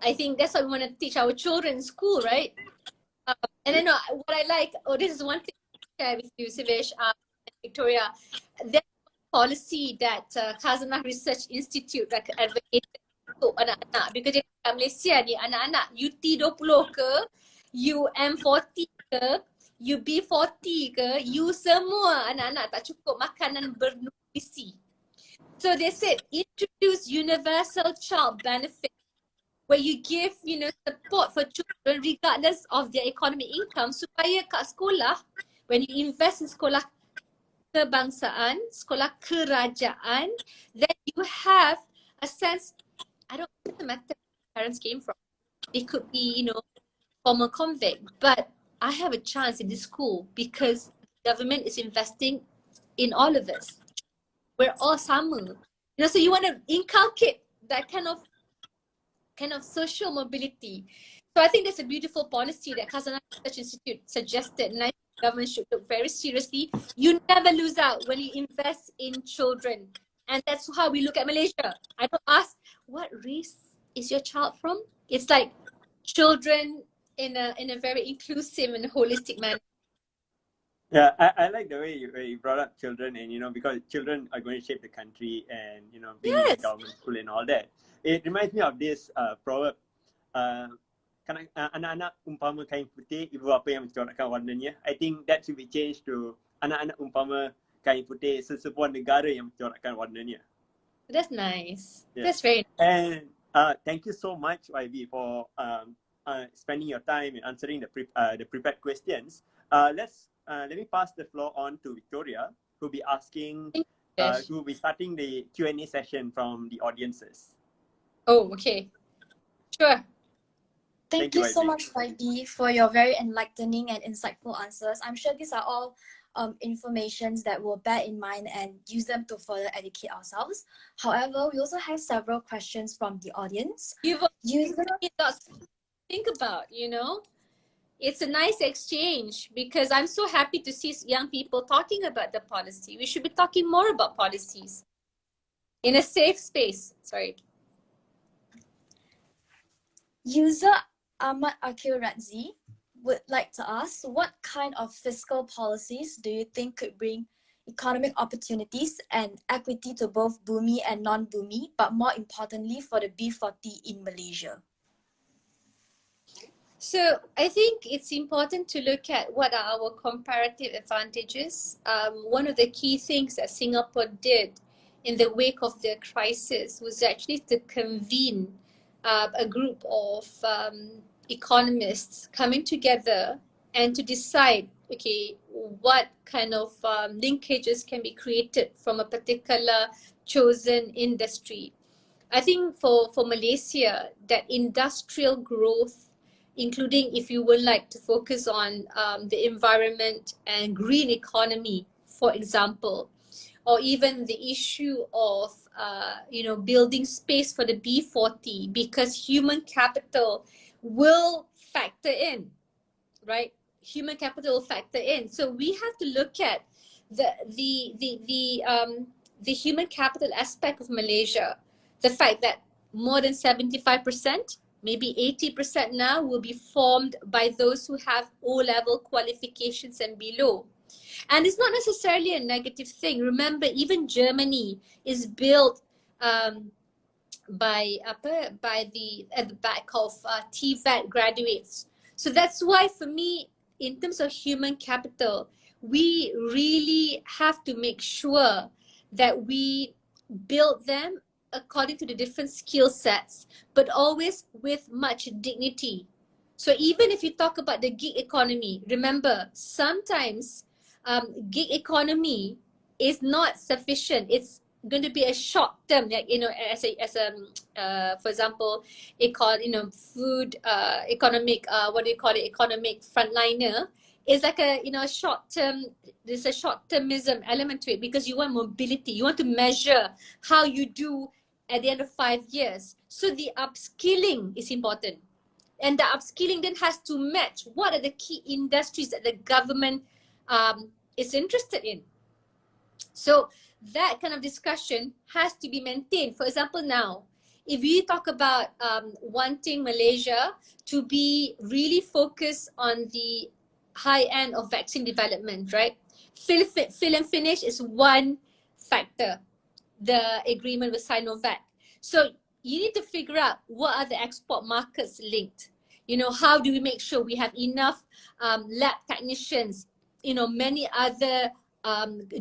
I think that's what we want to teach our children in school, right? And then what I like, this is one thing to share with you, Sivesh, and Victoria. There's a policy that Khazanah Research Institute advocated untuk anak-anak. Because di Malaysia ni, anak-anak UT20 ke, UM40 ke, UB40 ke, you semua anak-anak tak cukup makanan bernutrisi. So they said, introduce universal child benefit, where you give, you know, support for children regardless of their economic income, supaya kat sekolah, when you invest in sekolah kebangsaan, sekolah kerajaan, then you have a sense, I don't matter where parents came from. They could be, you know, former convict, but I have a chance in this school because the government is investing in all of us. We're all sama. So you want to inculcate that kind of social mobility. So I think that's a beautiful policy that Khazanah Research Institute suggested, and I think the government should look very seriously. You never lose out when you invest in children. And that's how we look at Malaysia. I don't ask, what race is your child from? It's like children in a very inclusive and holistic manner. Yeah, I like the way you brought up children, and because children are going to shape the country, and being in the government school and all that. It reminds me of this proverb. Anak-anak umpama kain putih, ibu bapa yang mencorakkan warnanya. I think that should be changed to anak-anak umpama kain putih, sesebuah negara yang mencorakkan warnanya. That's nice. Yeah. That's very nice. And thank you so much, YB, for spending your time and answering the prepared questions. Let me pass the floor on to Victoria, who'll be who'll be starting the Q&A session from the audiences. Oh, okay. Sure. Thank you so much, YB, for your very enlightening and insightful answers. I'm sure these are all informations that we'll bear in mind and use them to further educate ourselves. However, we also have several questions from the audience. You've think about, it's a nice exchange because I'm so happy to see young people talking about the policy. We should be talking more about policies in a safe space. Sorry. User Ahmad Akil Radzi would like to ask, what kind of fiscal policies do you think could bring economic opportunities and equity to both Bumi and non-Bumi, but more importantly for the B40 in Malaysia? So I think it's important to look at what are our comparative advantages. One of the key things that Singapore did in the wake of the crisis was actually to convene a group of economists coming together and to decide, okay, what kind of linkages can be created from a particular chosen industry. I think for Malaysia, that industrial growth, including if you would like to focus on the environment and green economy, for example, or even the issue of building space for the B40, because human capital will factor in, right? Human capital will factor in. So we have to look at the human capital aspect of Malaysia. The fact that more than 75%, maybe 80% now, will be formed by those who have O-level qualifications and below. And it's not necessarily a negative thing. Remember, even Germany is built at the back of TVET graduates. So that's why, for me, in terms of human capital, we really have to make sure that we build them according to the different skill sets, but always with much dignity. So even if you talk about the gig economy, remember, sometimes gig economy is not sufficient. It's going to be a short term, like, for example, food economic, economic frontliner is like a short term. There's a short termism element to it because you want mobility. You want to measure how you do at the end of 5 years. So the upskilling is important, and the upskilling then has to match what are the key industries that the government is interested in. So that kind of discussion has to be maintained. For example, now, if we talk about wanting Malaysia to be really focused on the high end of vaccine development, right? Fill and finish is one factor, the agreement with Sinovac. So you need to figure out what are the export markets linked. How do we make sure we have enough lab technicians, many other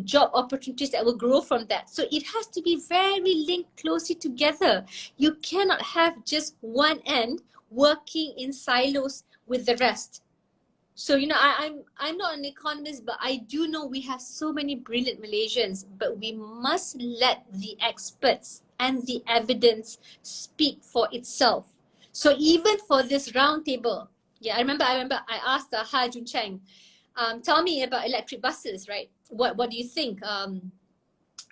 job opportunities that will grow from that. So it has to be very linked closely together. You cannot have just one end working in silos with the rest. So, I'm not an economist, but I do know we have so many brilliant Malaysians, but we must let the experts and the evidence speak for itself. So even for this roundtable, Yeah, I remember I asked Al-Haj Cheng, tell me about electric buses, right? What do you think?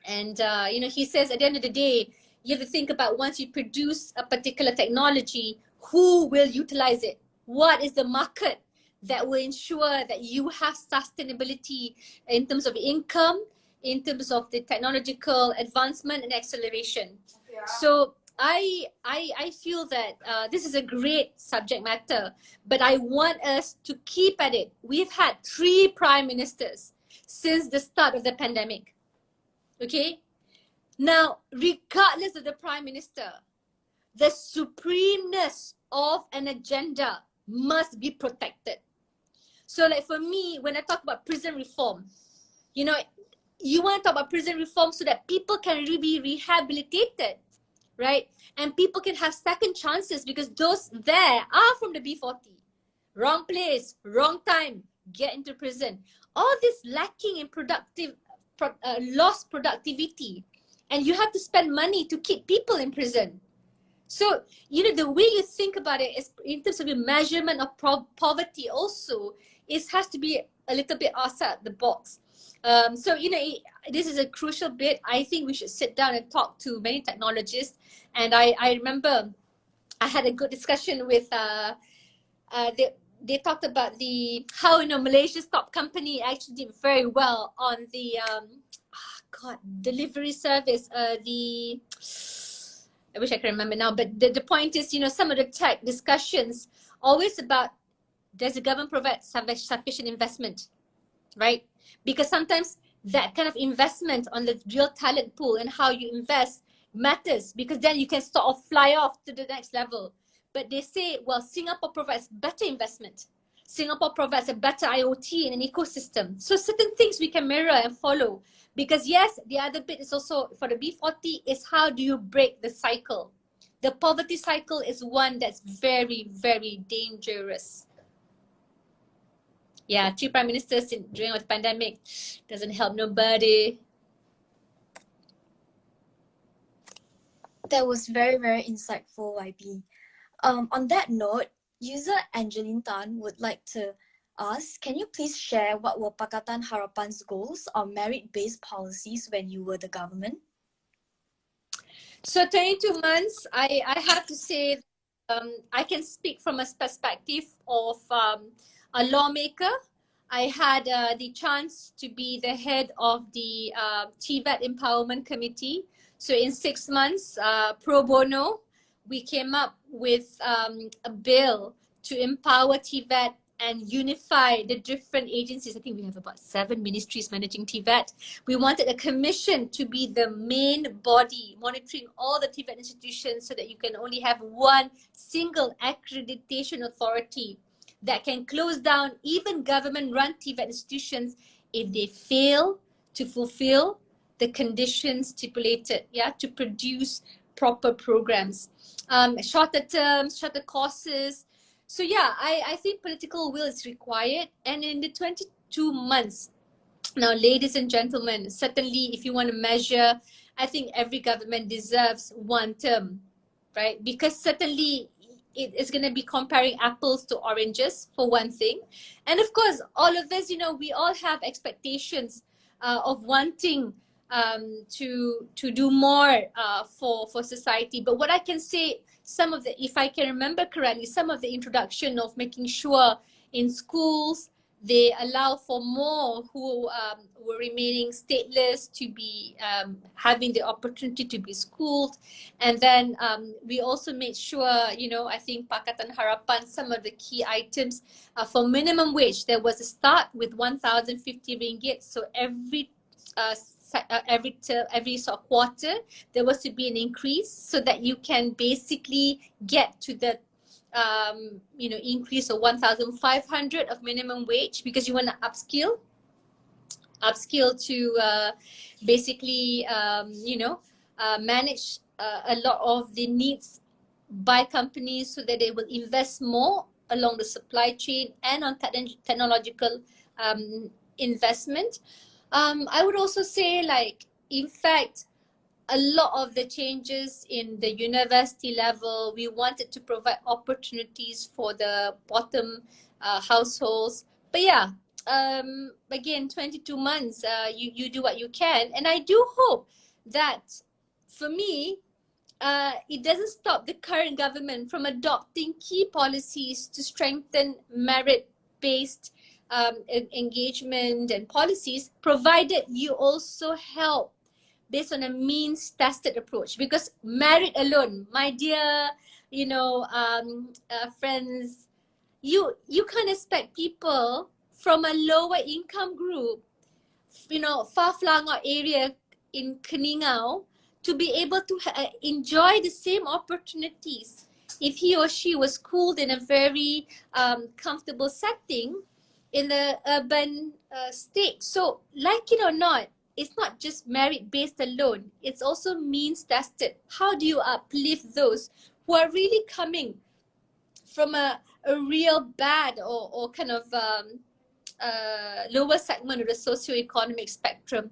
You know, he says at the end of the day, you have to think about once you produce a particular technology, who will utilize it? What is the market that will ensure that you have sustainability in terms of income, in terms of the technological advancement and acceleration? Yeah. So I feel that this is a great subject matter, but I want us to keep at it. We've had 3 prime ministers since the start of the pandemic. Okay, now regardless of the prime minister, the supremeness of an agenda must be protected. So like for me, when I talk about prison reform, you know, you want to talk about prison reform so that people can really be rehabilitated, right? And people can have second chances, because those there are from the B40. Wrong place, wrong time, get into prison. All this lacking in lost productivity, and you have to spend money to keep people in prison. So, you know, the way you think about it is in terms of the measurement of poverty also, it has to be a little bit outside the box. So, you know, this is a crucial bit. I think we should sit down and talk to many technologists. And I remember I had a good discussion with, they talked about how, you know, Malaysia's top company actually did very well on the, delivery service, I wish I could remember now, but the point is, you know, some of the tech discussions always about, does the government provide sufficient investment, right? Because sometimes that kind of investment on the real talent pool and how you invest matters, because then you can sort of fly off to the next level. But they say, well, Singapore provides better investment. Singapore provides a better IoT in an ecosystem. So certain things we can mirror and follow. Because yes, the other bit is also for the B40 is how do you break the cycle? The poverty cycle is one that's very, very dangerous. Yeah, 3 prime ministers during the pandemic doesn't help nobody. That was very, very insightful, YB. On that note, user Angeline Tan would like to ask, can you please share what were Pakatan Harapan's goals on merit-based policies when you were the government? So 22 months, I have to say, I can speak from a perspective of a lawmaker. I had the chance to be the head of the TVET Empowerment Committee. So in 6 months, pro bono, we came up with a bill to empower TVET and unify the different agencies. I think we have about 7 ministries managing TVET. We wanted a commission to be the main body monitoring all the TVET institutions so that you can only have one single accreditation authority that can close down even government-run TVET institutions if they fail to fulfill the conditions stipulated, yeah, to produce proper programs. Shorter terms, shorter courses. So yeah, I think political will is required. And in the 22 months, now, ladies and gentlemen, certainly if you want to measure, I think every government deserves 1 term, right? Because certainly it is going to be comparing apples to oranges for one thing. And of course, all of us, you know, we all have expectations of wanting to do more for society. But what I can say, some of the, if I can remember correctly, some of the introduction of making sure in schools they allow for more who were remaining stateless to be having the opportunity to be schooled. And then we also made sure, you know, I think Pakatan Harapan, some of the key items for minimum wage, there was a start with 1,050 ringgit. So every sort of quarter, there was to be an increase so that you can basically get to the you know, increase of 1,500 of minimum wage, because you want to upskill to basically you know, manage a lot of the needs by companies so that they will invest more along the supply chain and on technological investment. I would also say, like, in fact, a lot of the changes in the university level, we wanted to provide opportunities for the bottom households. But yeah, again, 22 months, you do what you can. And I do hope that, for me, it doesn't stop the current government from adopting key policies to strengthen merit-based engagement and policies, provided you also help based on a means-tested approach. Because merit alone, my dear, friends, you can't expect people from a lower income group, far-flung out area in Keningau, to be able to enjoy the same opportunities if he or she was schooled in a very comfortable setting in the urban state. So, like it or not, it's not just merit-based alone. It's also means-tested. How do you uplift those who are really coming from a real bad or kind of lower segment of the socio-economic spectrum?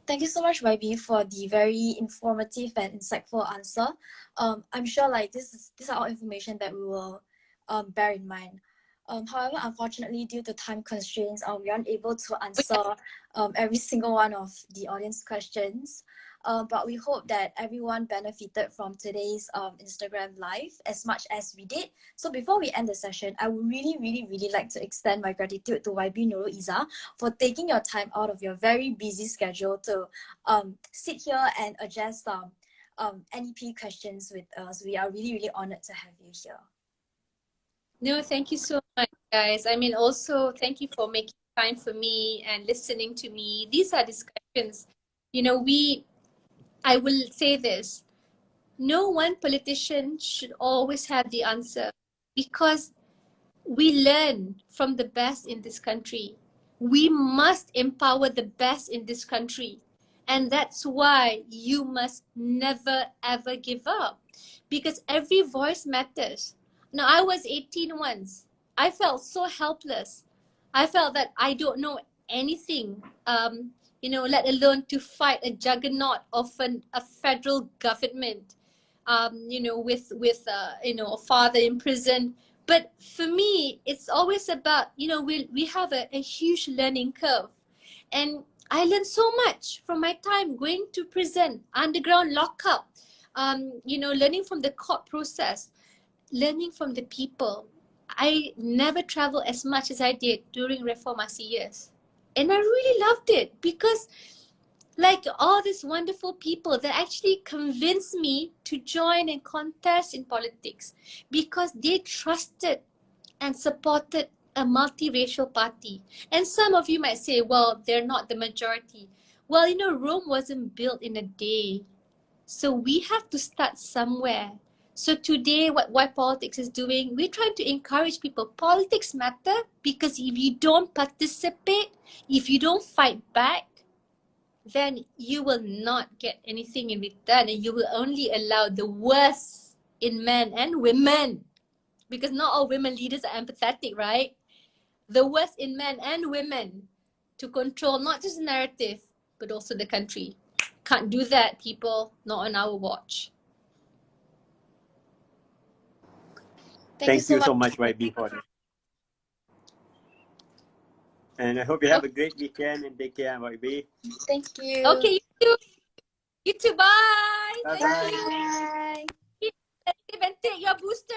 Thank you so much, YB, for the very informative and insightful answer. I'm sure like these are all information that we will bear in mind. However, unfortunately, due to time constraints, we aren't able to answer every single one of the audience questions. But we hope that everyone benefited from today's Instagram Live as much as we did. So before we end the session, I would really, really, really like to extend my gratitude to YB Nurul Izzah for taking your time out of your very busy schedule to sit here and address NEP questions with us. We are really, really honored to have you here. No, thank you so much, guys. I mean, also, thank you for making time for me and listening to me. These are discussions, I will say this, no one politician should always have the answer, because we learn from the best in this country. We must empower the best in this country. And that's why you must never, ever give up, because every voice matters. Now, I was 18 once. I felt so helpless. I felt that I don't know anything, let alone to fight a juggernaut of a federal government, with a father in prison. But for me, it's always about, we have a huge learning curve. And I learned so much from my time going to prison, underground lockup, learning from the court process, learning from the people. I never traveled as much as I did during reformasi years. And I really loved it, because like all these wonderful people that actually convinced me to join and contest in politics, because they trusted and supported a multiracial party. And some of you might say, well, they're not the majority. Well, Rome wasn't built in a day. So we have to start somewhere. So today, what ypolitics is doing, we're trying to encourage people. Politics matter, because if you don't participate, if you don't fight back, then you will not get anything in return, and you will only allow the worst in men and women, because not all women leaders are empathetic, right? The worst in men and women to control not just the narrative, but also the country. Can't do that, people, not on our watch. Thank you so much, YB, for that. And I hope you have a great weekend, and take care, YB. Thank you. Okay, you too. You too. Bye. Bye. Thank you. And take your booster.